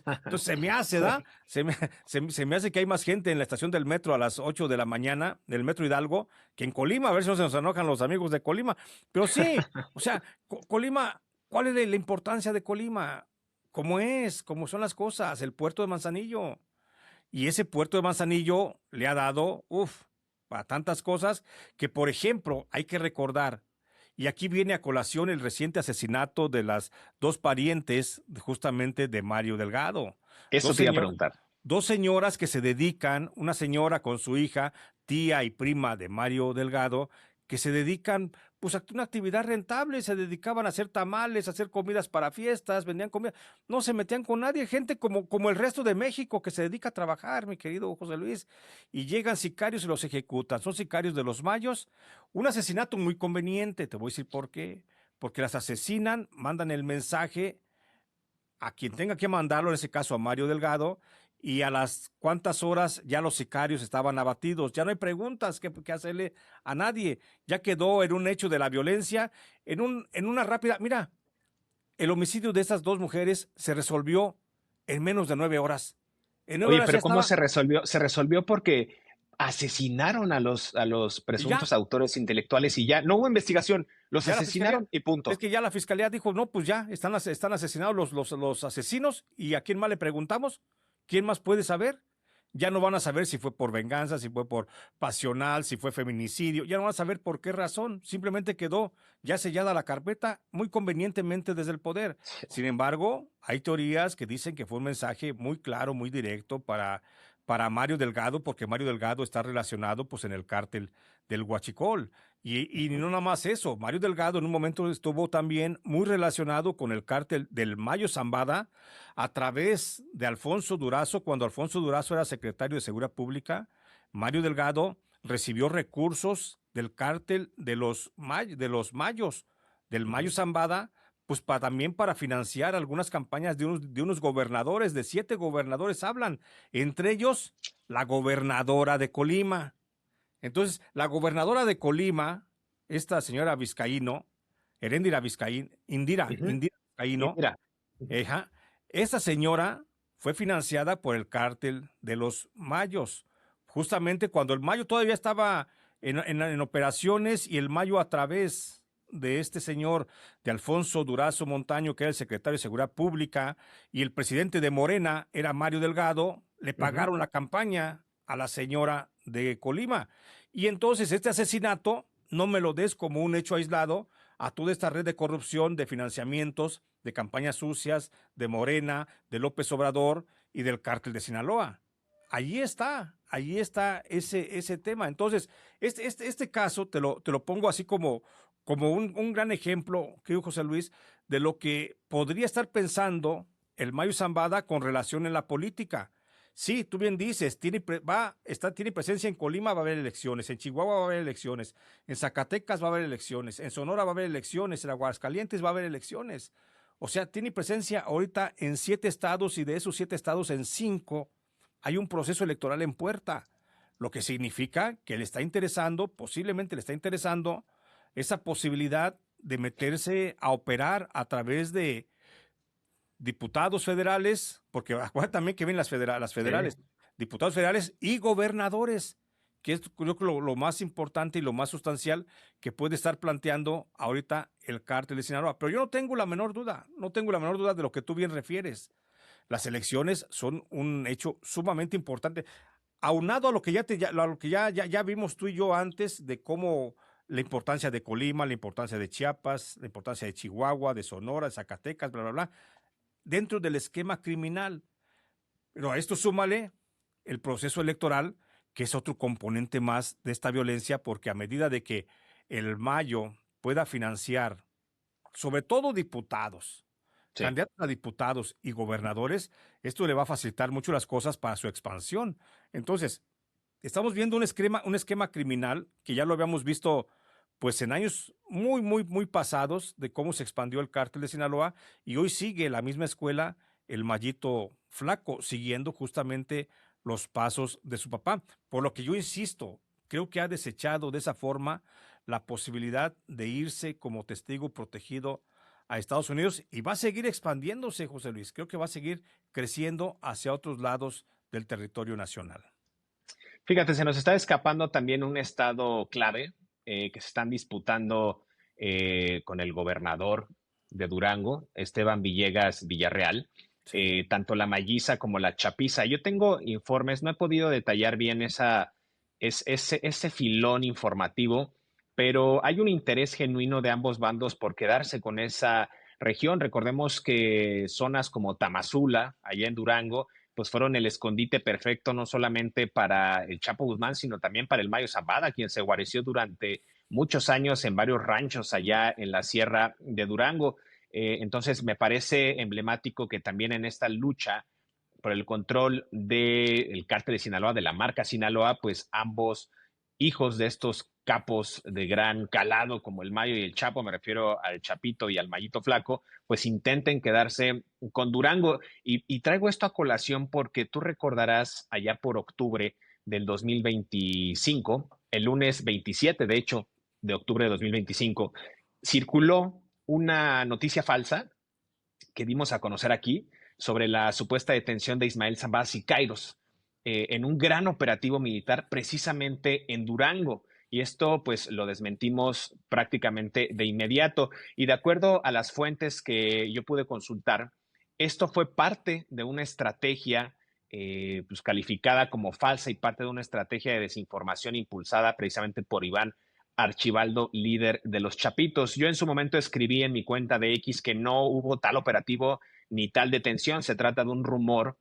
Entonces se me hace, ¿da? Sí. Se me hace que hay más gente en la estación del metro a las 8 de la mañana, del metro Hidalgo, que en Colima, a ver si no se nos enojan los amigos de Colima. Pero sí, o sea, Colima, ¿cuál es la importancia de Colima? ¿Cómo es? ¿Cómo son las cosas? El puerto de Manzanillo. Y ese puerto de Manzanillo le ha dado, para tantas cosas que, por ejemplo, hay que recordar, y aquí viene a colación el reciente asesinato de las dos parientes justamente de Mario Delgado. Eso Dos, te iba a señor, preguntar. dos señoras que se dedican, una señora con su hija, tía y prima de Mario Delgado, que se dedican pues a una actividad rentable, se dedicaban a hacer tamales, a hacer comidas para fiestas, vendían comida, no se metían con nadie, gente como el resto de México que se dedica a trabajar, mi querido José Luis, y llegan sicarios y los ejecutan, son sicarios de los mayos, un asesinato muy conveniente, te voy a decir por qué, porque las asesinan, mandan el mensaje a quien tenga que mandarlo, en ese caso a Mario Delgado, y a las cuantas horas ya los sicarios estaban abatidos. Ya no hay preguntas que hacerle a nadie. Ya quedó en un hecho de la violencia, en una rápida. Mira, el homicidio de estas dos mujeres se resolvió en menos de 9 horas. En nueve Oye, horas ya pero ¿cómo estaba, se resolvió? Se resolvió porque asesinaron a los y ya, presuntos autores intelectuales y ya no hubo investigación, los ya la fiscalía. asesinaron y Es punto. que ya la fiscalía dijo, no, pues ya, están asesinados los asesinos, y a quién más le preguntamos, ¿quién más puede saber? Ya no van a saber si fue por venganza, si fue por pasional, si fue feminicidio, ya no van a saber por qué razón, simplemente quedó ya sellada la carpeta muy convenientemente desde el poder. Sin embargo, hay teorías que dicen que fue un mensaje muy claro, muy directo para Mario Delgado, porque Mario Delgado está relacionado pues en el cártel del Huachicol. Y no nada más eso, Mario Delgado en un momento estuvo también muy relacionado con el cártel del Mayo Zambada a través de Alfonso Durazo. Cuando Alfonso Durazo era secretario de Seguridad Pública, Mario Delgado recibió recursos del cártel de los Mayos, del Mayo Ujú. Zambada, pues también para financiar algunas campañas de unos gobernadores, de 7 gobernadores hablan, entre ellos la gobernadora de Colima. Entonces, la gobernadora de Colima, esta señora Vizcaíno, Heréndira Vizcaíno, Ujú. Indira Y Vizcaíno, mira, ujú. ajá, esa señora fue financiada por el cártel de los Mayos, justamente cuando el Mayo todavía estaba en operaciones, y el Mayo a través de este señor, de Alfonso Durazo Montaño, que era el secretario de Seguridad Pública, y el presidente de Morena era Mario Delgado, le Ujú. pagaron la campaña a la señora de Colima. Y entonces este asesinato no me lo des como un hecho aislado a toda esta red de corrupción, de financiamientos, de campañas sucias, de Morena, de López Obrador y del cártel de Sinaloa. Allí está ese tema. Entonces, este caso te lo pongo así como un gran ejemplo, querido José Luis, de lo que podría estar pensando el Mayo Zambada con relación en la política. Sí, tú bien dices, tiene presencia en Colima, va a haber elecciones, en Chihuahua va a haber elecciones, en Zacatecas va a haber elecciones, en Sonora va a haber elecciones, en Aguascalientes va a haber elecciones. O sea, tiene presencia ahorita en 7 estados, y de esos 7 estados, en 5 hay un proceso electoral en puerta, lo que significa que le está interesando, posiblemente le está interesando, esa posibilidad de meterse a operar a través de diputados federales, porque acuérdate también que ven las Sí. federales, diputados federales y gobernadores, que es creo que lo más importante y lo más sustancial que puede estar planteando ahorita el cártel de Sinaloa. Pero yo no tengo la menor duda, no tengo la menor duda de lo que tú bien refieres. Las elecciones son un hecho sumamente importante, aunado a lo que a lo que ya vimos tú y yo antes, de cómo la importancia de Colima, la importancia de Chiapas, la importancia de Chihuahua, de Sonora, de Zacatecas, bla, bla, bla, dentro del esquema criminal. Pero a esto súmale el proceso electoral, que es otro componente más de esta violencia, porque a medida de que el Mayo pueda financiar, sobre todo diputados, Sí. candidatos a diputados y gobernadores, esto le va a facilitar mucho las cosas para su expansión. Entonces, estamos viendo un esquema criminal que ya lo habíamos visto pues en años muy pasados, de cómo se expandió el cártel de Sinaloa, y hoy sigue la misma escuela, el Mallito Flaco, siguiendo justamente los pasos de su papá. Por lo que yo insisto, creo que ha desechado de esa forma la posibilidad de irse como testigo protegido a Estados Unidos, y va a seguir expandiéndose, José Luis. Creo que va a seguir creciendo hacia otros lados del territorio nacional. Fíjate, se nos está escapando también un estado clave que se están disputando con el gobernador de Durango, Esteban Villegas Villarreal, Sí. tanto la Malliza como la Chapiza. Yo tengo informes, no he podido detallar bien ese filón informativo, pero hay un interés genuino de ambos bandos por quedarse con esa región. Recordemos que zonas como Tamazula, allá en Durango, pues fueron el escondite perfecto no solamente para el Chapo Guzmán, sino también para el Mayo Zambada, quien se guareció durante muchos años en varios ranchos allá en la sierra de Durango. Entonces, me parece emblemático que también en esta lucha por el control del cártel de Sinaloa, de la marca Sinaloa, pues ambos hijos de estos capos de gran calado como el Mayo y el Chapo, me refiero al Chapito y al Mayito Flaco, pues intenten quedarse con Durango. Y traigo esto a colación porque tú recordarás allá por octubre del 2025, el lunes 27, de hecho, de octubre de 2025, circuló una noticia falsa que dimos a conocer aquí sobre la supuesta detención de Ismael Zambada Cairos en un gran operativo militar precisamente en Durango. Y esto pues lo desmentimos prácticamente de inmediato. Y de acuerdo a las fuentes que yo pude consultar, esto fue parte de una estrategia pues calificada como falsa y parte de una estrategia de desinformación impulsada precisamente por Iván Archibaldo, líder de los Chapitos. Yo en su momento escribí en mi cuenta de X que no hubo tal operativo ni tal detención. Se trataba de un rumor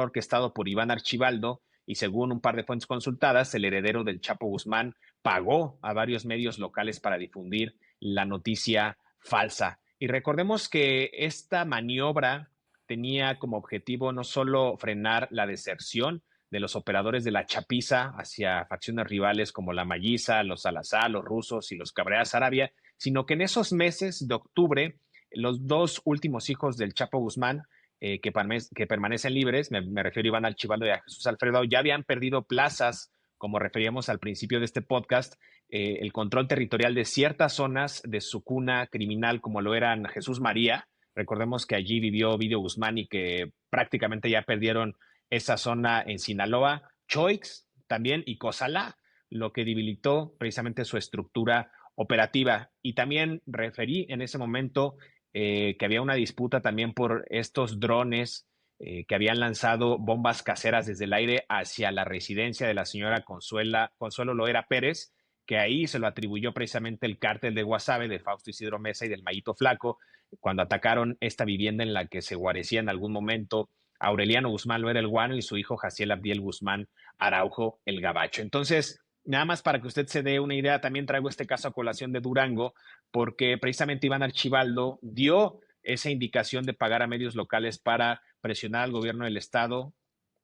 orquestado por Iván Archibaldo y según un par de fuentes consultadas, el heredero del Chapo Guzmán pagó a varios medios locales para difundir la noticia falsa. Y recordemos que esta maniobra tenía como objetivo no solo frenar la deserción de los operadores de la chapiza hacia facciones rivales como la Malliza, los Salazar, los rusos y los Cabrera Sarabia, sino que en esos meses de octubre, los dos últimos hijos del Chapo Guzmán, que permanecen libres, me refiero a Iván Archibaldo y a Jesús Alfredo, ya habían perdido plazas, como referíamos al principio de este podcast, el control territorial de ciertas zonas de su cuna criminal, como lo eran Jesús María. Recordemos que allí vivió Ovidio Guzmán y que prácticamente ya perdieron esa zona en Sinaloa, Choix también y Cozalá, lo que debilitó precisamente su estructura operativa. Y también referí en ese momento que había una disputa también por estos drones que habían lanzado bombas caseras desde el aire hacia la residencia de la señora Consuelo Loera Pérez, que ahí se lo atribuyó precisamente el cártel de Guasave, de Fausto Isidro Mesa y del Mayito Flaco, cuando atacaron esta vivienda en la que se guarecía en algún momento Aureliano Guzmán Loera el Guano y su hijo Jaciel Abdiel Guzmán Araujo el Gabacho. Entonces, nada más para que usted se dé una idea, también traigo este caso a colación de Durango, porque precisamente Iván Archibaldo dio esa indicación de pagar a medios locales para presionar al gobierno del estado,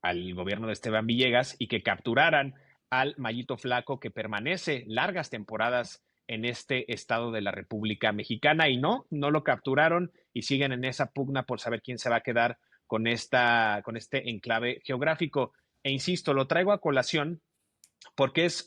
al gobierno de Esteban Villegas, y que capturaran al Mayito Flaco, que permanece largas temporadas en este estado de la República Mexicana, y no lo capturaron y siguen en esa pugna por saber quién se va a quedar con este enclave geográfico. E insisto, lo traigo a colación porque es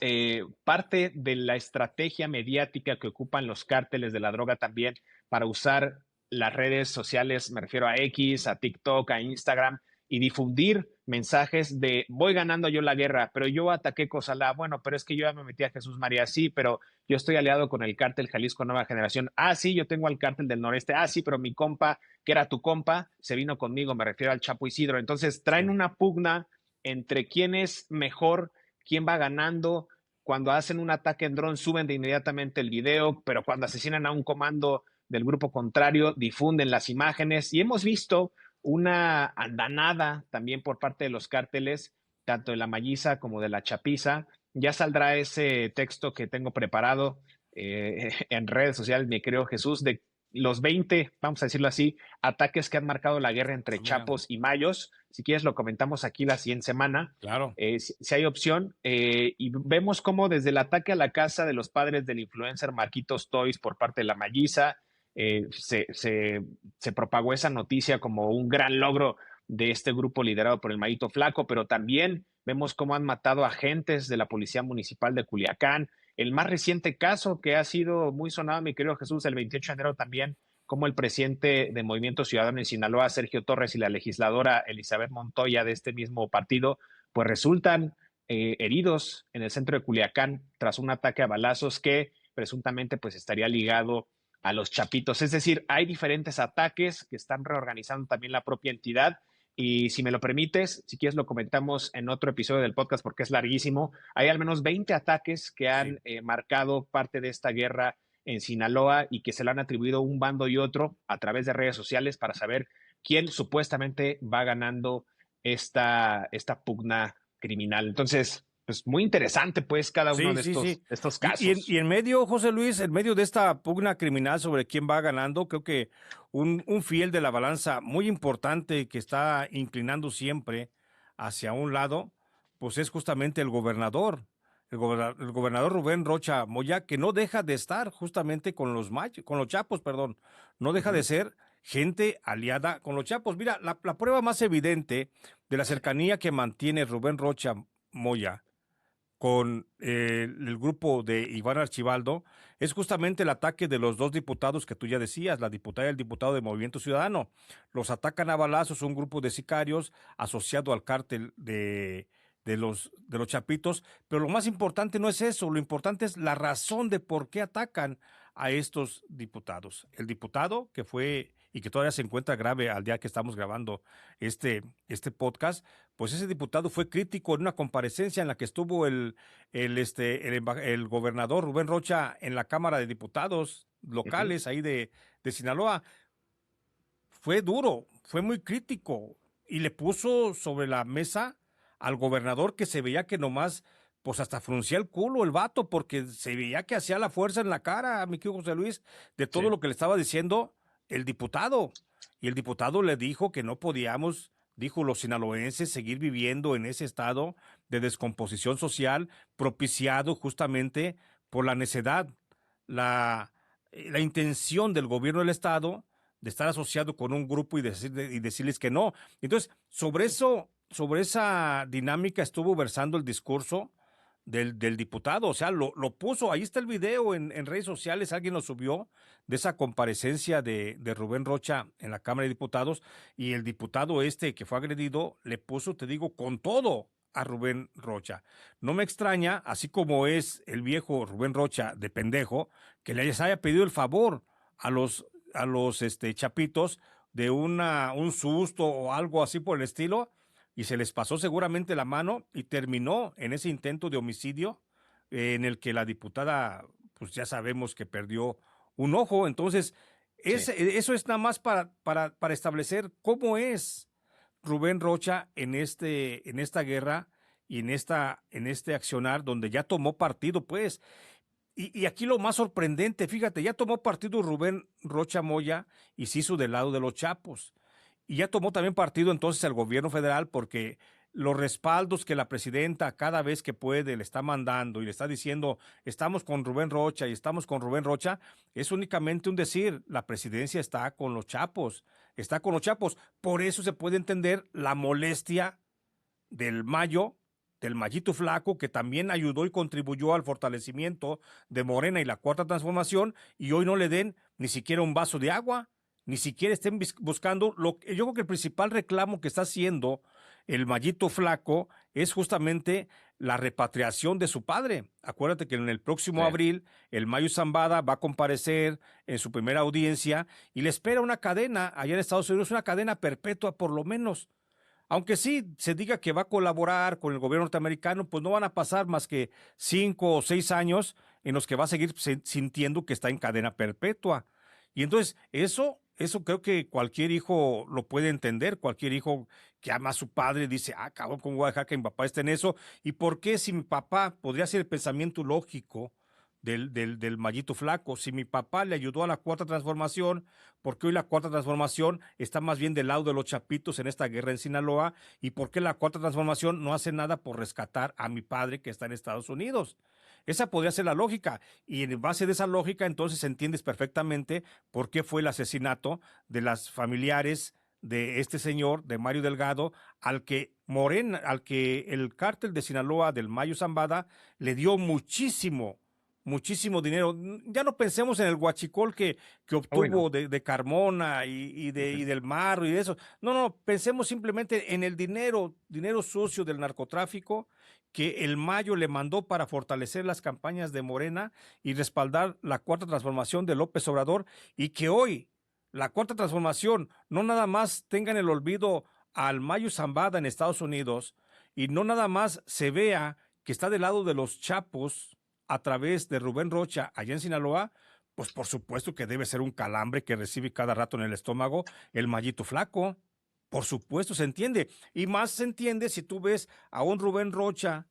parte de la estrategia mediática que ocupan los cárteles de la droga también para usar las redes sociales, me refiero a X, a TikTok, a Instagram, y difundir mensajes de voy ganando yo la guerra, pero yo ataqué Cozalá, bueno, pero es que yo ya me metí a Jesús María, sí, pero yo estoy aliado con el cártel Jalisco Nueva Generación, ah, sí, yo tengo al cártel del noreste, ah, sí, pero mi compa, que era tu compa, se vino conmigo, me refiero al Chapo Isidro, entonces traen una pugna entre quién es mejor, quién va ganando. Cuando hacen un ataque en dron, suben de inmediatamente el video, pero cuando asesinan a un comando del grupo contrario, difunden las imágenes. Y hemos visto una andanada también por parte de los cárteles, tanto de la Malliza como de la Chapiza. Ya saldrá ese texto que tengo preparado en redes sociales, mi querido Jesús, de los 20, vamos a decirlo así, ataques que han marcado la guerra entre Chapos y Mayos. Si quieres, lo comentamos aquí la siguiente semana. Claro. Si hay opción. Y vemos cómo desde el ataque a la casa de los padres del influencer Marquitos Toys por parte de la Malliza, se propagó esa noticia como un gran logro de este grupo liderado por el Mayito Flaco, pero también vemos cómo han matado agentes de la Policía Municipal de Culiacán. El más reciente caso que ha sido muy sonado, mi querido Jesús, el 28 de enero también, como el presidente de Movimiento Ciudadano en Sinaloa, Sergio Torres, y la legisladora Elizabeth Montoya de este mismo partido, pues resultan heridos en el centro de Culiacán tras un ataque a balazos que presuntamente pues estaría ligado a los Chapitos. Es decir, hay diferentes ataques que están reorganizando también la propia entidad. Y si me lo permites, si quieres lo comentamos en otro episodio del podcast porque es larguísimo. Hay al menos 20 ataques que han marcado parte de esta guerra en Sinaloa y que se le han atribuido un bando y otro a través de redes sociales para saber quién supuestamente va ganando esta pugna criminal. Entonces, pues muy interesante pues cada uno Sí, de sí, sí. estos Y casos. en medio, José Luis, en medio de esta pugna criminal sobre quién va ganando, creo que un fiel de la balanza muy importante que está inclinando siempre hacia un lado, pues es justamente el gobernador. el gobernador Rubén Rocha Moya, que no deja de estar justamente con con los Chapos, perdón, no deja de Ujú, ser gente aliada con los Chapos. Mira, la prueba más evidente de la cercanía que mantiene Rubén Rocha Moya con el grupo de Iván Archibaldo es justamente el ataque de los dos diputados que tú ya decías, la diputada y el diputado de Movimiento Ciudadano. Los atacan a balazos un grupo de sicarios asociado al cártel de los Chapitos, pero lo más importante no es eso, lo importante es la razón de por qué atacan a estos diputados. El diputado que fue y que todavía se encuentra grave al día que estamos grabando este podcast, pues ese diputado fue crítico en una comparecencia en la que estuvo el gobernador Rubén Rocha en la Cámara de Diputados ujú. locales ahí de Sinaloa. Fue duro, fue muy crítico y le puso sobre la mesa al gobernador que se veía que nomás, pues hasta fruncía el culo el vato, porque se veía que hacía la fuerza en la cara, mi querido José Luis, de todo Sí, lo que le estaba diciendo el diputado. Y el diputado le dijo que no podíamos, dijo los sinaloenses, seguir viviendo en ese estado de descomposición social propiciado justamente por la necedad, la, la intención del gobierno del estado de estar asociado con un grupo y decirles que no. Entonces, sobre eso, sobre esa dinámica estuvo versando el discurso del diputado, o sea, lo puso, ahí está el video en redes sociales, alguien lo subió de esa comparecencia de Rubén Rocha en la Cámara de Diputados, y el diputado este que fue agredido le puso, te digo, con todo a Rubén Rocha. No me extraña, así como es el viejo Rubén Rocha de pendejo, que les haya pedido el favor a los chapitos de un susto o algo así por el estilo, y se les pasó seguramente la mano y terminó en ese intento de homicidio en el que la diputada, pues ya sabemos que perdió un ojo. Entonces, sí. eso es nada más para establecer cómo es Rubén Rocha en esta guerra y en este accionar donde ya tomó partido, pues. Y aquí lo más sorprendente, fíjate, ya tomó partido Rubén Rocha Moya y se hizo del lado de los Chapos. Y ya tomó también partido entonces el gobierno federal porque los respaldos que la presidenta cada vez que puede le está mandando y le está diciendo estamos con Rubén Rocha y estamos con Rubén Rocha, es únicamente un decir, la presidencia está con los Chapos, está con los Chapos. Por eso se puede entender la molestia del Mayo, del Mayito Flaco, que también ayudó y contribuyó al fortalecimiento de Morena y la Cuarta Transformación, y hoy no le den ni siquiera un vaso de agua, ni siquiera estén buscando yo creo que el principal reclamo que está haciendo el Mayito Flaco es justamente la repatriación de su padre. Acuérdate que en el próximo Sí. abril el Mayo Zambada va a comparecer en su primera audiencia y le espera una cadena allá en Estados Unidos, una cadena perpetua por lo menos. Aunque sí se diga que va a colaborar con el gobierno norteamericano, pues no van a pasar más que 5 o 6 años en los que va a seguir sintiendo que está en cadena perpetua. Y entonces eso creo que cualquier hijo lo puede entender, cualquier hijo que ama a su padre dice, ah, cabrón, ¿cómo voy a dejar que mi papá esté en eso? ¿Y por qué si mi papá podría ser el pensamiento lógico del Mallito Flaco? Si mi papá le ayudó a la Cuarta Transformación, ¿por qué hoy la Cuarta Transformación está más bien del lado de los Chapitos en esta guerra en Sinaloa? ¿Y por qué la Cuarta Transformación no hace nada por rescatar a mi padre que está en Estados Unidos? Esa podría ser la lógica. Y en base de esa lógica, entonces entiendes perfectamente por qué fue el asesinato de las familiares de este señor, de Mario Delgado, al que el cártel de Sinaloa del Mayo Zambada le dio muchísimo dinero. Ya no pensemos en el huachicol que Uy, no. obtuvo de Carmona y Ujú. del Marro y de eso. No, pensemos simplemente en el dinero sucio del narcotráfico que el Mayo le mandó para fortalecer las campañas de Morena y respaldar la Cuarta Transformación de López Obrador, y que hoy la Cuarta Transformación no nada más tenga en el olvido al Mayo Zambada en Estados Unidos y no nada más se vea que está del lado de los Chapos a través de Rubén Rocha allá en Sinaloa, pues por supuesto que debe ser un calambre que recibe cada rato en el estómago el Mayito Flaco. Por supuesto, se entiende. Y más se entiende si tú ves a un Rubén Rocha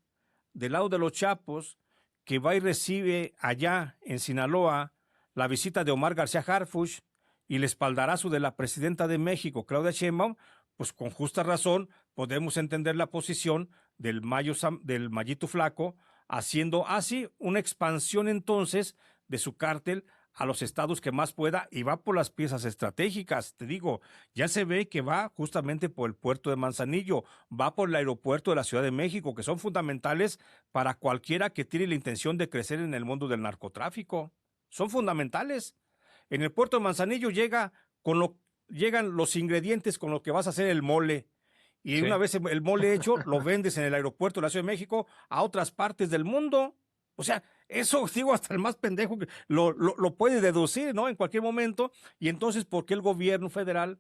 del lado de los Chapos que va y recibe allá en Sinaloa la visita de Omar García Harfuch y el espaldarazo de la presidenta de México, Claudia Sheinbaum, pues con justa razón podemos entender la posición del Mayito Flaco haciendo así una expansión entonces de su cártel a los estados que más pueda y va por las piezas estratégicas. Te digo, ya se ve que va justamente por el puerto de Manzanillo, va por el aeropuerto de la Ciudad de México, que son fundamentales para cualquiera que tiene la intención de crecer en el mundo del narcotráfico. Son fundamentales. En el puerto de Manzanillo llegan los ingredientes con los que vas a hacer el mole. Y una Sí. vez el mole hecho, lo vendes en el aeropuerto de la Ciudad de México a otras partes del mundo. O sea, eso, digo, hasta el más pendejo lo puede deducir, ¿no? En cualquier momento. Y entonces, ¿por qué el gobierno federal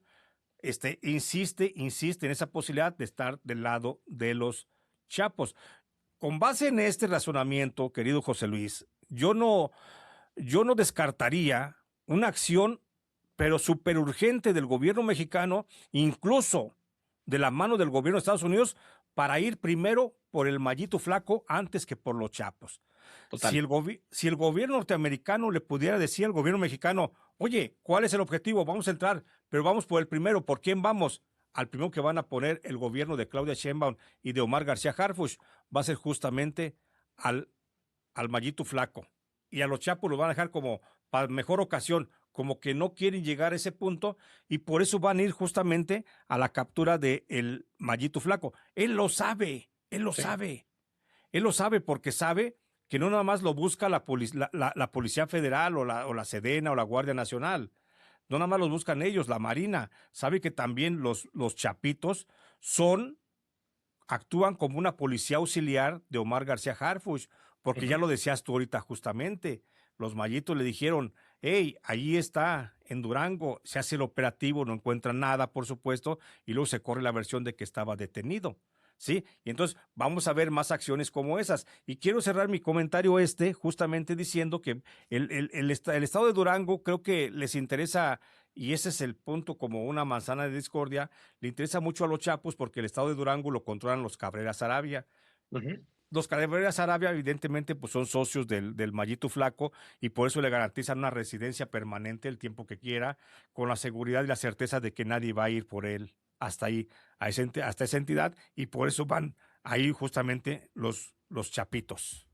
insiste en esa posibilidad de estar del lado de los chapos? Con base en este razonamiento, querido José Luis, yo no descartaría una acción, pero súper urgente del gobierno mexicano, incluso de la mano del gobierno de Estados Unidos, para ir primero por el Mallito Flaco antes que por los Chapos. Si Total. el gobierno norteamericano le pudiera decir al gobierno mexicano, oye, ¿cuál es el objetivo? Vamos a entrar, pero vamos por el primero. ¿Por quién vamos? Al primero que van a poner el gobierno de Claudia Sheinbaum y de Omar García Harfuch va a ser justamente al, al Mallito Flaco. Y a los Chapos los van a dejar como para mejor ocasión, como que no quieren llegar a ese punto y por eso van a ir justamente a la captura de el Mallito Flaco. Él lo sabe, él lo Sí. sabe. Él lo sabe porque sabe que no nada más lo busca la Policía Federal o la Sedena o la Guardia Nacional. No nada más los buscan ellos, la Marina. Sabe que también los chapitos actúan como una policía auxiliar de Omar García Harfuch, porque ya Ujú. lo decías tú ahorita justamente. Los mallitos le dijeron, hey, ahí está, en Durango, se hace el operativo, no encuentran nada, por supuesto, y luego se corre la versión de que estaba detenido. ¿Sí? Y entonces vamos a ver más acciones como esas. Y quiero cerrar mi comentario justamente diciendo que el estado de Durango creo que les interesa, y ese es el punto como una manzana de discordia, le interesa mucho a los Chapos porque el estado de Durango lo controlan los Cabreras Arabia. Ujú. Los Cabreras Arabia, evidentemente, pues son socios del Mallito Flaco y por eso le garantizan una residencia permanente el tiempo que quiera, con la seguridad y la certeza de que nadie va a ir por él hasta ahí, hasta esa entidad, y por eso van ahí justamente los Chapitos.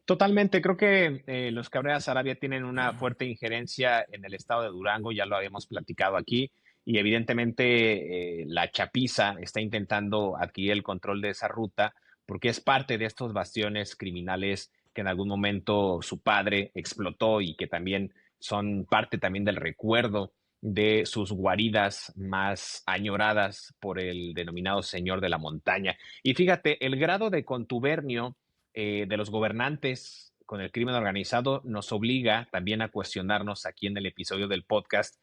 Totalmente, creo que los Cabreras Arabia tienen una fuerte injerencia en el estado de Durango, ya lo habíamos platicado aquí, y evidentemente la Chapiza está intentando adquirir el control de esa ruta porque es parte de estos bastiones criminales que en algún momento su padre explotó y que también son parte también del recuerdo de sus guaridas más añoradas por el denominado Señor de la Montaña. Y fíjate, el grado de contubernio de los gobernantes con el crimen organizado nos obliga también a cuestionarnos aquí en el episodio del podcast,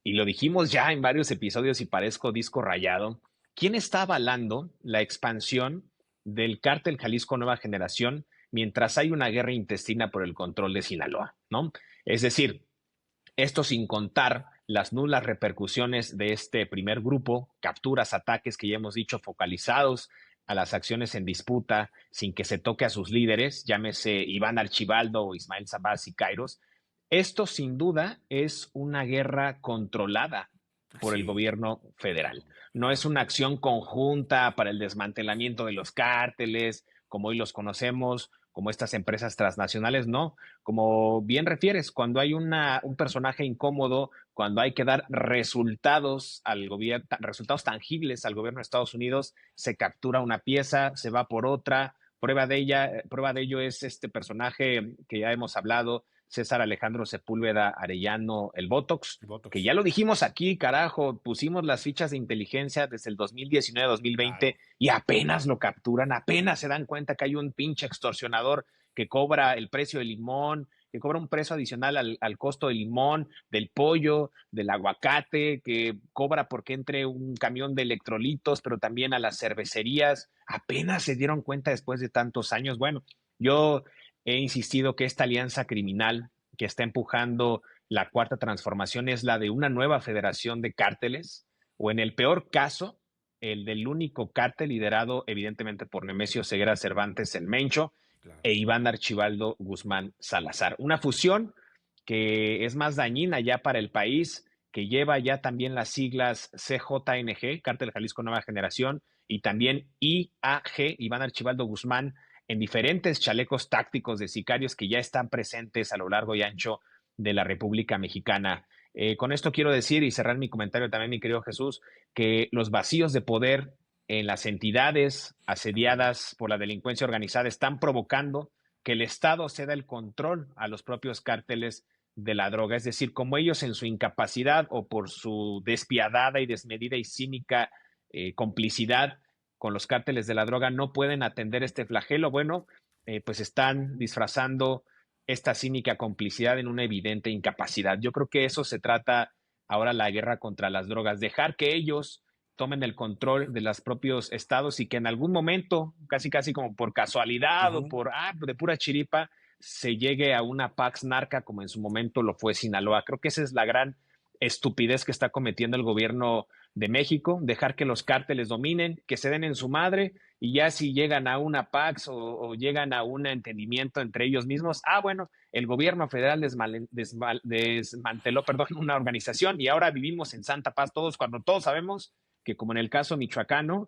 y lo dijimos ya en varios episodios y parezco disco rayado, ¿quién está avalando la expansión del cártel Jalisco Nueva Generación mientras hay una guerra intestina por el control de Sinaloa? ¿No? Es decir, esto sin contar las nulas repercusiones de este primer grupo, capturas, ataques que ya hemos dicho focalizados a las acciones en disputa sin que se toque a sus líderes, llámese Iván Archibaldo o Ismael Sabás y Kairos. Esto sin duda es una guerra controlada por el Sí, gobierno federal. No es claro. una acción conjunta para el desmantelamiento de los cárteles, como hoy los conocemos, como estas empresas transnacionales, no. Como bien refieres, cuando hay un personaje incómodo, cuando hay que dar resultados al gobierno, resultados tangibles al gobierno de Estados Unidos, se captura una pieza, se va por otra. Prueba de ello es este personaje que ya hemos hablado, César Alejandro Sepúlveda Arellano, el Botox, que Botox. ya lo dijimos aquí, carajo, pusimos las fichas de inteligencia desde el 2019-2020 Claro. y apenas lo capturan, apenas se dan cuenta que hay un pinche extorsionador que cobra el precio del limón, que cobra un precio adicional al costo del limón, del pollo, del aguacate, que cobra porque entre un camión de electrolitos, pero también a las cervecerías. Apenas se dieron cuenta después de tantos años. Bueno, yo he insistido que esta alianza criminal que está empujando la cuarta transformación es la de una nueva federación de cárteles, o en el peor caso, el del único cártel liderado evidentemente por Nemesio Ceguera Cervantes el Mencho Claro. e Iván Archibaldo Guzmán Salazar. Una fusión que es más dañina ya para el país, que lleva ya también las siglas CJNG, Cártel Jalisco Nueva Generación, y también IAG, Iván Archibaldo Guzmán, en diferentes chalecos tácticos de sicarios que ya están presentes a lo largo y ancho de la República Mexicana. Con esto quiero decir y cerrar mi comentario también, mi querido Jesús, que los vacíos de poder en las entidades asediadas por la delincuencia organizada están provocando que el Estado ceda el control a los propios cárteles de la droga. Es decir, como ellos en su incapacidad o por su despiadada y desmedida y cínica complicidad con los cárteles de la droga no pueden atender este flagelo, bueno, pues están disfrazando esta cínica complicidad en una evidente incapacidad. Yo creo que eso se trata ahora la guerra contra las drogas, dejar que ellos tomen el control de los propios estados y que en algún momento, casi como por casualidad o por de pura chiripa, se llegue a una Pax Narca como en su momento lo fue Sinaloa. Creo que esa es la gran estupidez que está cometiendo el gobierno de México, dejar que los cárteles dominen, que se den en su madre y ya si llegan a una Pax o llegan a un entendimiento entre ellos mismos, bueno, el gobierno federal desmanteló, una organización y ahora vivimos en santa paz todos cuando todos sabemos que como en el caso michoacano,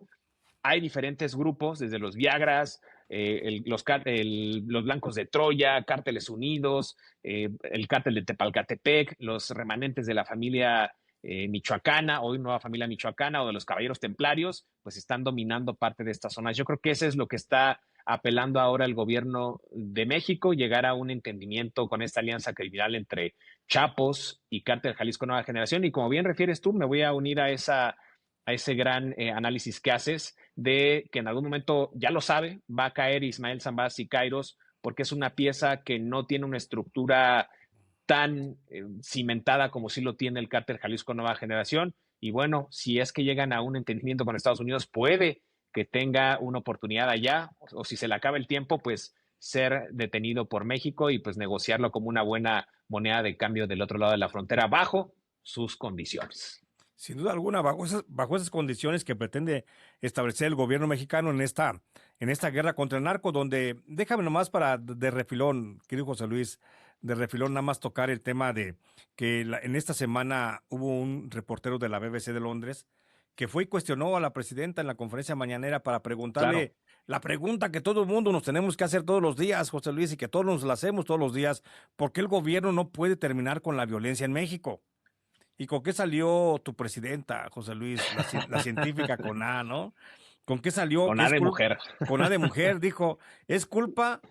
hay diferentes grupos, desde los Viagras, los Blancos de Troya, Cárteles Unidos, el cártel de Tepalcatepec, los remanentes de la familia michoacana, hoy nueva familia michoacana, o de los Caballeros Templarios, pues están dominando parte de estas zonas. Yo creo que eso es lo que está apelando ahora el gobierno de México, llegar a un entendimiento con esta alianza criminal entre Chapos y Cártel Jalisco Nueva Generación. Y como bien refieres tú, me voy a unir a ese gran análisis que haces de que en algún momento, ya lo sabe, va a caer Ismael Zambada Siqueiros porque es una pieza que no tiene una estructura tan cimentada como sí lo tiene el cártel Jalisco Nueva Generación. Y bueno, si es que llegan a un entendimiento con Estados Unidos, puede que tenga una oportunidad allá, o si se le acaba el tiempo, pues ser detenido por México y pues negociarlo como una buena moneda de cambio del otro lado de la frontera bajo sus condiciones. Sin duda alguna, bajo esas condiciones que pretende establecer el gobierno mexicano en esta guerra contra el narco, donde, déjame nomás de refilón, querido José Luis, de refilón nada más tocar el tema de que en esta semana hubo un reportero de la BBC de Londres que fue y cuestionó a la presidenta en la conferencia mañanera para preguntarle Claro. la pregunta que todo el mundo nos tenemos que hacer todos los días, José Luis, y que todos nos la hacemos todos los días: ¿por qué el gobierno no puede terminar con la violencia en México? ¿Y con qué salió tu presidenta, José Luis, la científica con A, ¿no? ¿Con qué salió? Con Que A es de mujer. con A de mujer, dijo, es culpa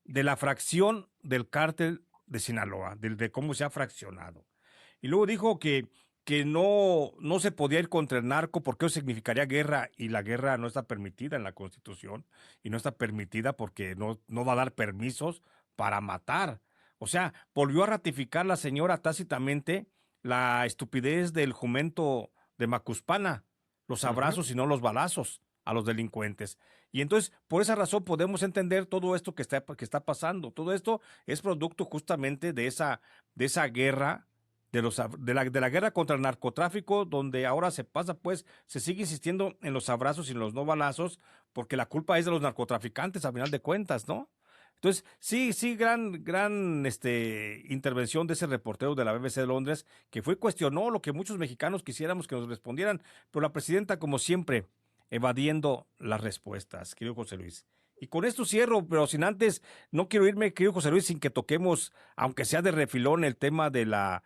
de la fracción del cártel de Sinaloa, de cómo se ha fraccionado. Y luego dijo que no se podía ir contra el narco porque eso significaría guerra, y la guerra no está permitida en la Constitución, y no está permitida porque no va a dar permisos para matar. O sea, volvió a ratificar la señora tácitamente la estupidez del jumento de Macuspana, los abrazos y no los balazos a los delincuentes. Y entonces, por esa razón podemos entender todo esto que está pasando. Todo esto es producto justamente de esa guerra, de la guerra contra el narcotráfico, donde ahora se sigue insistiendo en los abrazos y en los no balazos, porque la culpa es de los narcotraficantes, a final de cuentas, ¿no? Entonces, sí, gran intervención de ese reportero de la BBC de Londres, que cuestionó lo que muchos mexicanos quisiéramos que nos respondieran, pero la presidenta, como siempre, evadiendo las respuestas, querido José Luis. Y con esto cierro, pero sin antes, no quiero irme, querido José Luis, sin que toquemos, aunque sea de refilón, el tema de la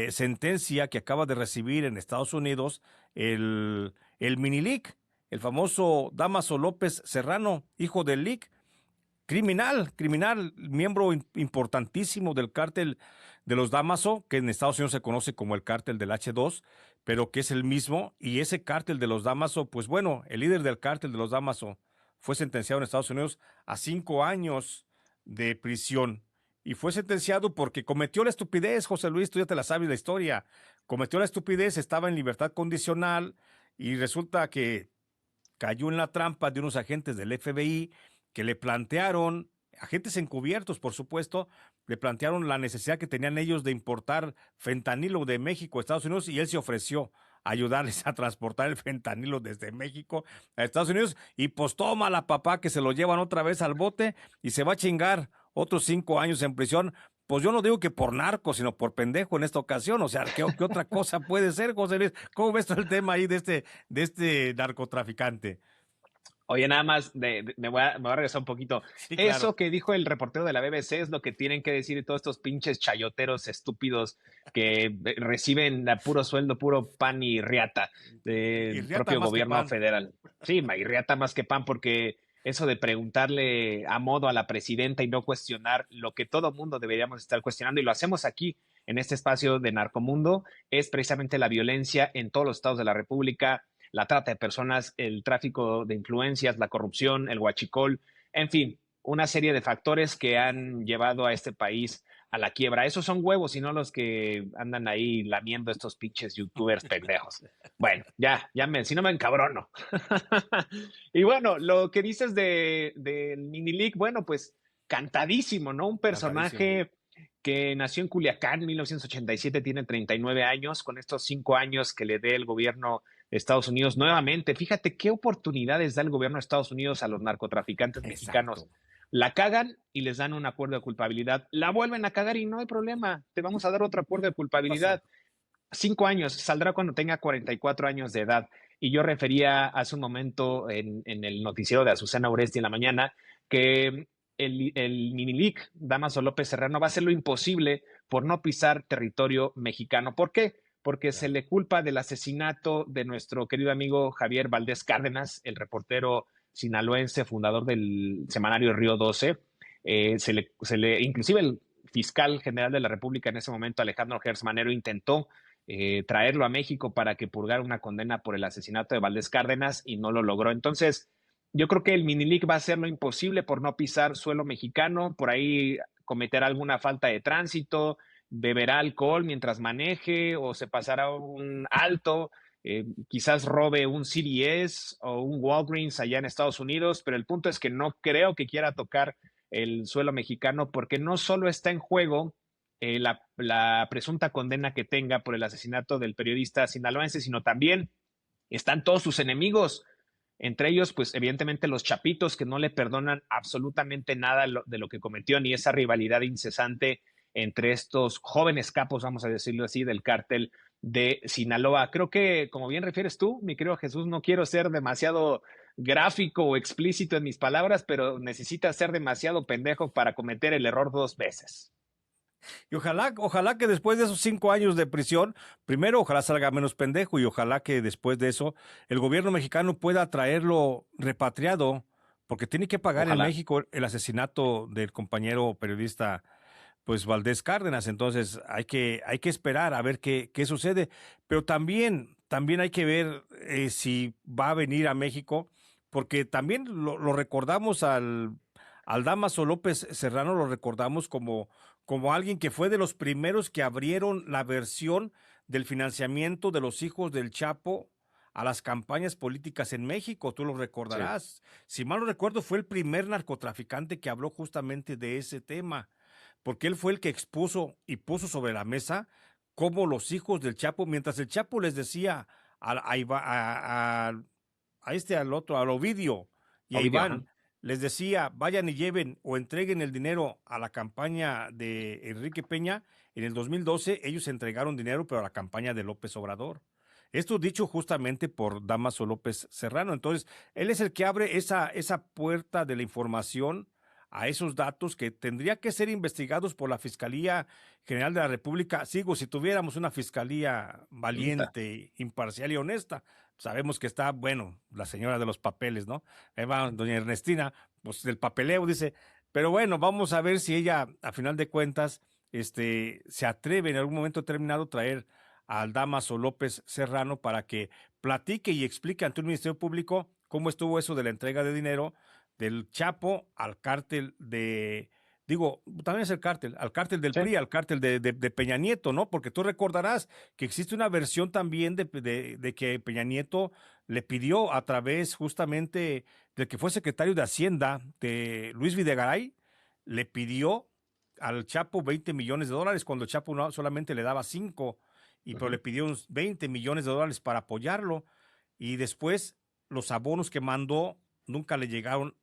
sentencia que acaba de recibir en Estados Unidos el Minilic, el famoso Damaso López Serrano, hijo del Lic. Criminal, miembro importantísimo del cártel de los Damaso, que en Estados Unidos se conoce como el cártel del H2, pero que es el mismo. Y ese cártel de los Damaso, pues bueno, el líder del cártel de los Damaso fue sentenciado en Estados Unidos a 5 años de prisión. Y fue sentenciado porque cometió la estupidez, José Luis, tú ya te la sabes la historia. Cometió la estupidez, estaba en libertad condicional y resulta que cayó en la trampa de unos agentes del FBI que le plantearon, agentes encubiertos, por supuesto, le plantearon la necesidad que tenían ellos de importar fentanilo de México a Estados Unidos, y él se ofreció a ayudarles a transportar el fentanilo desde México a Estados Unidos, y pues toma la papá, que se lo llevan otra vez al bote y se va a chingar otros 5 años en prisión. Pues yo no digo que por narco, sino por pendejo en esta ocasión. O sea, ¿qué otra cosa puede ser, José Luis? ¿Cómo ves todo el tema ahí de este narcotraficante? Oye, nada más, me voy a regresar un poquito. Sí, claro. Eso que dijo el reportero de la BBC es lo que tienen que decir todos estos pinches chayoteros estúpidos que reciben a puro sueldo, puro pan y riata Y del riata propio más que gobierno pan. federal. Sí, y riata más que pan, porque eso de preguntarle a modo a la presidenta y no cuestionar lo que todo mundo deberíamos estar cuestionando, y lo hacemos aquí en este espacio de Narcomundo, es precisamente la violencia en todos los estados de la República, la trata de personas, el tráfico de influencias, la corrupción, el huachicol, en fin, una serie de factores que han llevado a este país a la quiebra. Esos son huevos y no los que andan ahí lamiendo estos pinches youtubers pendejos. Bueno, si no me encabrono. Y bueno, lo que dices del mini league, bueno, pues cantadísimo, ¿no? Un Cantadísimo. personaje que nació en Culiacán en 1987, tiene 39 años, con estos 5 años que le dé el gobierno de Estados Unidos nuevamente. Fíjate qué oportunidades da el gobierno de Estados Unidos a los narcotraficantes mexicanos. Exacto. La cagan y les dan un acuerdo de culpabilidad. La vuelven a cagar y no hay problema. Te vamos a dar otro acuerdo de ¿Qué pasó? culpabilidad. 5 años, saldrá cuando tenga 44 años de edad. Y yo refería hace un momento en el noticiero de Azucena Uresti en la mañana que el Minilic, Damaso López Serrano, va a hacer lo imposible por no pisar territorio mexicano. ¿Por qué? Porque se Claro. le culpa del asesinato de nuestro querido amigo Javier Valdés Cárdenas, el reportero sinaloense, fundador del semanario Río 12. Inclusive el fiscal general de la República en ese momento, Alejandro Gertz Manero, intentó traerlo a México para que purgara una condena por el asesinato de Valdés Cárdenas y no lo logró. Entonces, yo creo que el Minilic va a hacer lo imposible por no pisar suelo mexicano, por ahí cometer alguna falta de tránsito, beberá alcohol mientras maneje o se pasará un alto, quizás robe un CVS o un Walgreens allá en Estados Unidos, pero el punto es que no creo que quiera tocar el suelo mexicano porque no solo está en juego la presunta condena que tenga por el asesinato del periodista sinaloense, sino también están todos sus enemigos, entre ellos, pues evidentemente los chapitos que no le perdonan absolutamente nada de lo que cometió, ni esa rivalidad incesante entre estos jóvenes capos, vamos a decirlo así, del cártel de Sinaloa. Creo que, como bien refieres tú, mi querido Jesús, no quiero ser demasiado gráfico o explícito en mis palabras, pero necesita ser demasiado pendejo para cometer el error 2 veces. Y ojalá que después de esos 5 años de prisión, primero, ojalá salga menos pendejo y ojalá que después de eso el gobierno mexicano pueda traerlo repatriado, porque tiene que pagar en Ojalá. México el asesinato del compañero periodista, pues Valdés Cárdenas. Entonces hay que esperar a ver qué sucede. Pero también hay que ver si va a venir a México, porque también lo recordamos al Damaso López Serrano, lo recordamos como alguien que fue de los primeros que abrieron la versión del financiamiento de los hijos del Chapo a las campañas políticas en México, tú lo Sí. recordarás. Si mal no recuerdo, fue el primer narcotraficante que habló justamente de ese tema, porque él fue el que expuso y puso sobre la mesa cómo los hijos del Chapo, mientras el Chapo les decía al otro, al Ovidio y a Ovidio, ajá. Iván, les decía, vayan y lleven o entreguen el dinero a la campaña de Enrique Peña. En el 2012 ellos entregaron dinero, pero a la campaña de López Obrador. Esto dicho justamente por Damaso López Serrano. Entonces, él es el que abre esa puerta de la información a esos datos que tendría que ser investigados por la Fiscalía General de la República. Sigo, si tuviéramos una fiscalía Puta. valiente, imparcial y honesta, sabemos que está, bueno, la señora de los papeles, ¿no? Ahí va doña Ernestina, pues del papeleo, dice, pero bueno, vamos a ver si ella, a final de cuentas, se atreve en algún momento determinado a traer al Damaso López Serrano para que platique y explique ante un Ministerio Público cómo estuvo eso de la entrega de dinero del Chapo al cártel también es el cártel, al cártel del Sí. PRI, al cártel de Peña Nieto, ¿no? Porque tú recordarás que existe una versión también de que Peña Nieto le pidió a través justamente del que fue secretario de Hacienda de Luis Videgaray, le pidió al Chapo 20 millones de dólares cuando el Chapo solamente le daba 5, pero le Ujú. pidió unos 20 millones de dólares para apoyarlo y después los abonos que mandó nunca le llegaron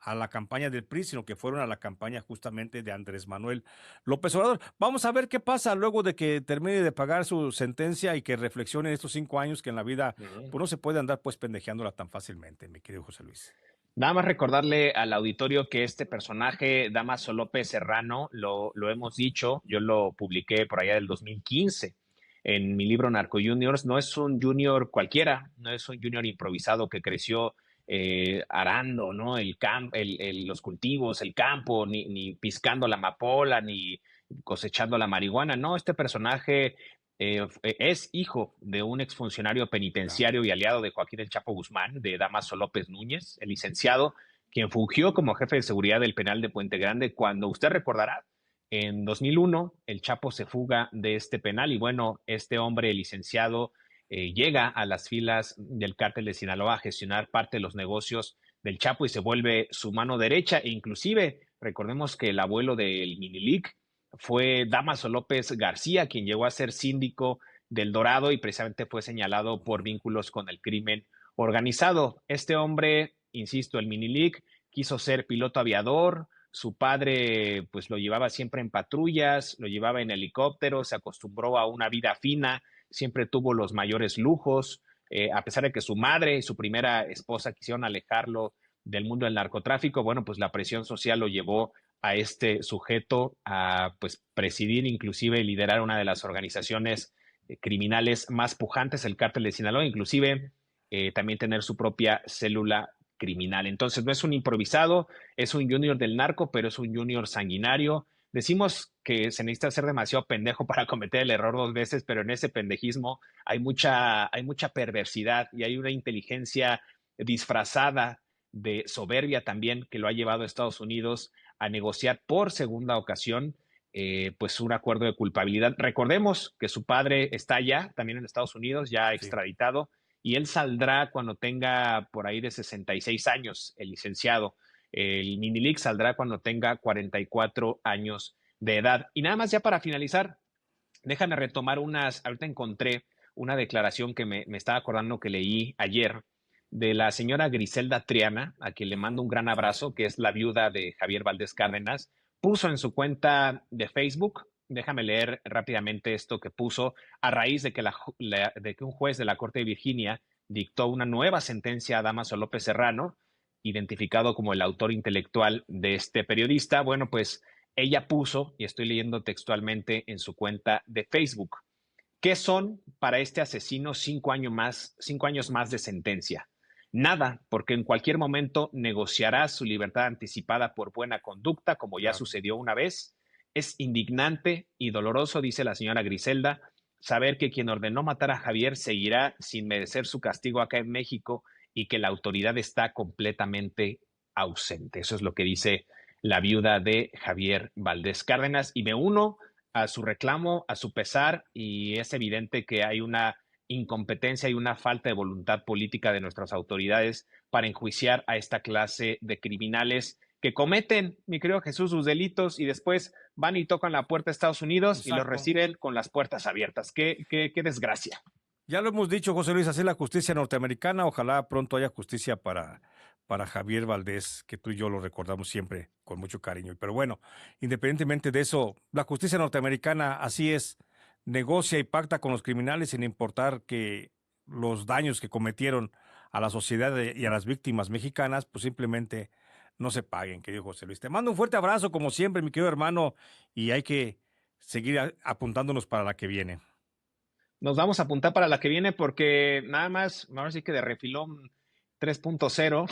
a la campaña del PRI, sino que fueron a la campaña justamente de Andrés Manuel López Obrador. Vamos a ver qué pasa luego de que termine de pagar su sentencia y que reflexione estos 5 años que en la vida Ujú. pues no se puede andar pues pendejeándola tan fácilmente, mi querido José Luis. Nada más recordarle al auditorio que este personaje, Damaso López Serrano, lo hemos dicho, yo lo publiqué por allá del 2015 en mi libro Narco Juniors, no es un junior cualquiera, no es un junior improvisado que creció arando, ¿no? Los cultivos, el campo, ni piscando la amapola, ni cosechando la marihuana, no, este personaje es hijo de un exfuncionario Claro. penitenciario y aliado de Joaquín El Chapo Guzmán, de Damaso López Núñez, el licenciado, quien fungió como jefe de seguridad del penal de Puente Grande cuando usted recordará, en 2001 el Chapo se fuga de este penal y bueno, este hombre, el licenciado, llega a las filas del cártel de Sinaloa a gestionar parte de los negocios del Chapo y se vuelve su mano derecha e inclusive recordemos que el abuelo del Minilic fue Damaso López García, quien llegó a ser síndico del Dorado y precisamente fue señalado por vínculos con el crimen organizado. Este hombre, insisto, el Minilic, quiso ser piloto aviador, su padre pues lo llevaba siempre en patrullas, lo llevaba en helicóptero, se acostumbró a una vida fina, siempre tuvo los mayores lujos, a pesar de que su madre y su primera esposa quisieron alejarlo del mundo del narcotráfico, bueno, pues la presión social lo llevó a este sujeto a pues presidir, inclusive liderar una de las organizaciones criminales más pujantes, el cártel de Sinaloa, inclusive también tener su propia célula criminal. Entonces no es un improvisado, es un junior del narco, pero es un junior sanguinario. Decimos que se necesita ser demasiado pendejo para cometer el error 2 veces, pero en ese pendejismo hay mucha perversidad y hay una inteligencia disfrazada de soberbia también que lo ha llevado a Estados Unidos a negociar por segunda ocasión pues un acuerdo de culpabilidad. Recordemos que su padre está allá, también en Estados Unidos, ya Sí. extraditado, y él saldrá cuando tenga por ahí de 66 años, el licenciado. El Minilic saldrá cuando tenga 44 años de edad. Y nada más ya para finalizar, déjame retomar ahorita encontré una declaración que me estaba acordando que leí ayer de la señora Griselda Triana, a quien le mando un gran abrazo, que es la viuda de Javier Valdés Cárdenas, puso en su cuenta de Facebook, déjame leer rápidamente esto que puso, a raíz de de que un juez de la Corte de Virginia dictó una nueva sentencia a Damaso López Serrano, identificado como el autor intelectual de este periodista. Bueno, pues ella puso, y estoy leyendo textualmente en su cuenta de Facebook, ¿qué son para este asesino 5 años más de sentencia? Nada, porque en cualquier momento negociará su libertad anticipada por buena conducta, como ya Claro. sucedió una vez. Es indignante y doloroso, dice la señora Griselda, saber que quien ordenó matar a Javier seguirá sin merecer su castigo acá en México y que la autoridad está completamente ausente. Eso es lo que dice la viuda de Javier Valdés Cárdenas y me uno a su reclamo, a su pesar, y es evidente que hay una incompetencia y una falta de voluntad política de nuestras autoridades para enjuiciar a esta clase de criminales que cometen, mi querido Jesús, sus delitos y después van y tocan la puerta de Estados Unidos y los Exacto. reciben con las puertas abiertas. Qué desgracia. Ya lo hemos dicho, José Luis, así es la justicia norteamericana. Ojalá pronto haya justicia para Javier Valdés, que tú y yo lo recordamos siempre con mucho cariño. Pero bueno, independientemente de eso, la justicia norteamericana así es, negocia y pacta con los criminales sin importar que los daños que cometieron a la sociedad y a las víctimas mexicanas, pues simplemente no se paguen, querido José Luis. Te mando un fuerte abrazo, como siempre, mi querido hermano, y hay que seguir apuntándonos para la que viene. Nos vamos a apuntar para la que viene porque nada más, ahora sí que de refilón 3.0,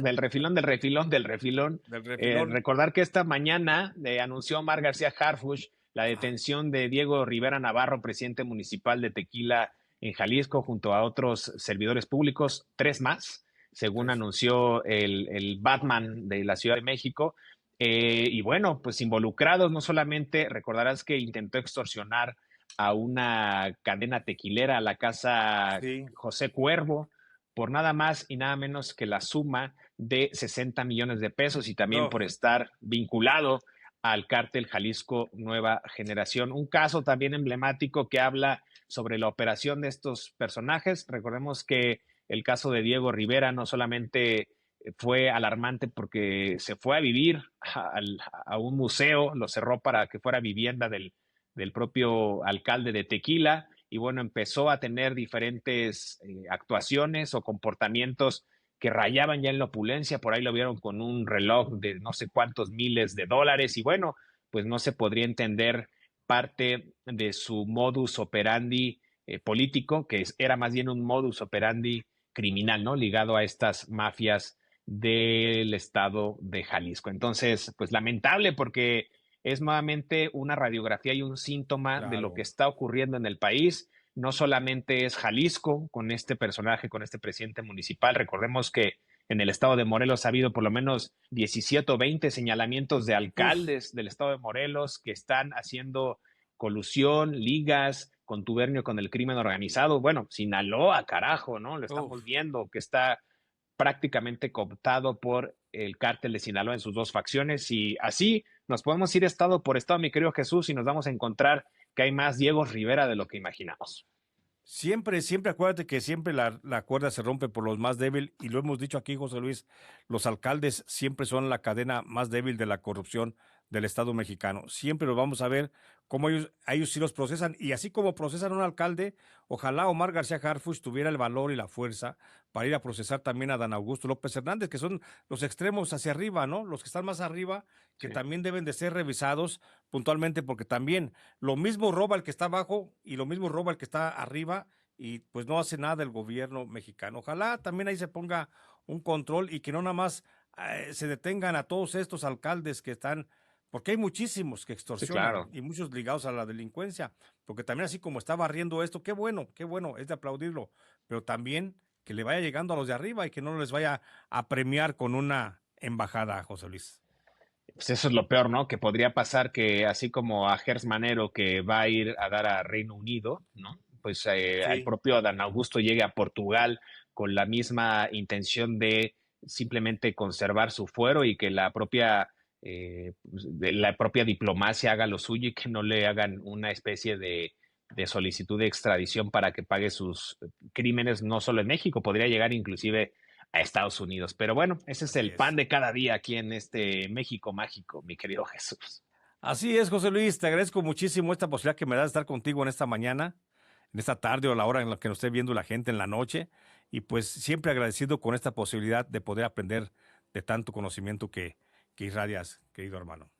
del refilón, del refilón, del refilón. Del refilón. Recordar que esta mañana anunció Omar García Harfuch la detención de Diego Rivera Navarro, presidente municipal de Tequila en Jalisco, junto a otros servidores públicos, 3 más, según Tres. anunció el Batman de la Ciudad de México. Y bueno, pues involucrados no solamente, recordarás que intentó extorsionar a una cadena tequilera, a la casa Sí. José Cuervo, por nada más y nada menos que la suma de 60 millones de pesos y también No. por estar vinculado al cártel Jalisco Nueva Generación. Un caso también emblemático que habla sobre la operación de estos personajes. Recordemos que el caso de Diego Rivera no solamente fue alarmante porque se fue a vivir a un museo, lo cerró para que fuera vivienda del propio alcalde de Tequila y bueno, empezó a tener diferentes actuaciones o comportamientos que rayaban ya en la opulencia, por ahí lo vieron con un reloj de no sé cuántos miles de dólares y bueno, pues no se podría entender parte de su modus operandi político, que era más bien un modus operandi criminal, ¿no? Ligado a estas mafias del estado de Jalisco. Entonces, pues lamentable porque es nuevamente una radiografía y un síntoma de lo que Claro. está ocurriendo en el país. No solamente es Jalisco con este personaje, con este presidente municipal. Recordemos que en el estado de Morelos ha habido por lo menos 17 o 20 señalamientos de Uf, alcaldes del estado de Morelos que están haciendo colusión, ligas, contubernio con el crimen organizado. Bueno, Sinaloa, carajo, ¿no? Lo estamos uf. viendo, que está prácticamente cooptado por el cártel de Sinaloa en sus dos facciones y así nos podemos ir estado por estado, mi querido Jesús, y nos vamos a encontrar que hay más Diego Rivera de lo que imaginamos. Siempre, siempre acuérdate que siempre la cuerda se rompe por los más débiles y lo hemos dicho aquí, José Luis, los alcaldes siempre son la cadena más débil de la corrupción del Estado mexicano. Siempre los vamos a ver cómo ellos sí los procesan y así como procesan a un alcalde, ojalá Omar García Harfuch tuviera el valor y la fuerza para ir a procesar también a Dan Augusto López Hernández, que son los extremos hacia arriba, ¿no? Los que están más arriba, que Sí, también deben de ser revisados puntualmente porque también lo mismo roba el que está abajo y lo mismo roba el que está arriba y pues no hace nada el gobierno mexicano. Ojalá también ahí se ponga un control y que no nada más se detengan a todos estos alcaldes que están, porque hay muchísimos que sí, extorsionan claro. y muchos ligados a la delincuencia, porque también así como está barriendo esto, qué bueno, es de aplaudirlo, pero también que le vaya llegando a los de arriba y que no les vaya a premiar con una embajada, José Luis. Pues eso es lo peor, ¿no? Que podría pasar que así como a Gers Manero que va a ir a dar a Reino Unido, ¿no? Pues el Sí, propio Adán Augusto llegue a Portugal con la misma intención de simplemente conservar su fuero y que la propia diplomacia haga lo suyo y que no le hagan una especie de solicitud de extradición para que pague sus crímenes, no solo en México, podría llegar inclusive a Estados Unidos. Pero bueno, ese es así el pan es. de cada día aquí en este México mágico, mi querido Jesús. Así es, José Luis, te agradezco muchísimo esta posibilidad que me das de estar contigo en esta mañana, en esta tarde o la hora en la que nos esté viendo la gente en la noche. Y pues siempre agradecido con esta posibilidad de poder aprender de tanto conocimiento que irradias, querido hermano.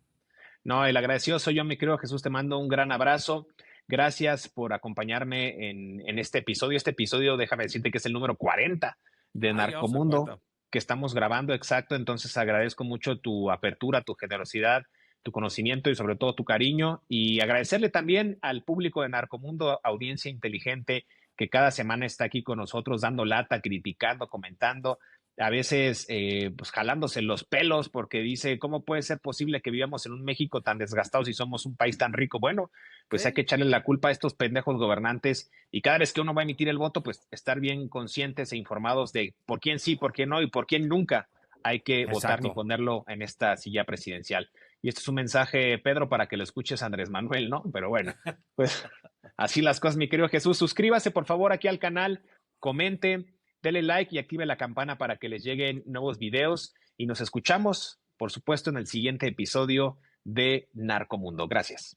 No, el agradecido soy yo, mi querido Jesús, te mando un gran abrazo. Gracias por acompañarme en este episodio. Este episodio, déjame decirte que es el número 40 de Ay, ya vamos a Narcomundo cuenta. que estamos grabando, exacto. Entonces agradezco mucho tu apertura, tu generosidad, tu conocimiento y sobre todo tu cariño. Y agradecerle también al público de Narcomundo, audiencia inteligente, que cada semana está aquí con nosotros dando lata, criticando, comentando a veces pues jalándose los pelos porque dice, ¿cómo puede ser posible que vivamos en un México tan desgastado si somos un país tan rico? Bueno, pues hay que Sí, echarle la culpa a estos pendejos gobernantes y cada vez que uno va a emitir el voto, pues estar bien conscientes e informados de por quién sí, por quién no y por quién nunca hay que votar ni exacto. ponerlo en esta silla presidencial. Y este es un mensaje, Pedro, para que lo escuches Andrés Manuel, ¿no? Pero bueno, pues así las cosas, mi querido Jesús. Suscríbase, por favor, aquí al canal, comente, dele like y active la campana para que les lleguen nuevos videos y nos escuchamos, por supuesto, en el siguiente episodio de Narcomundo. Gracias.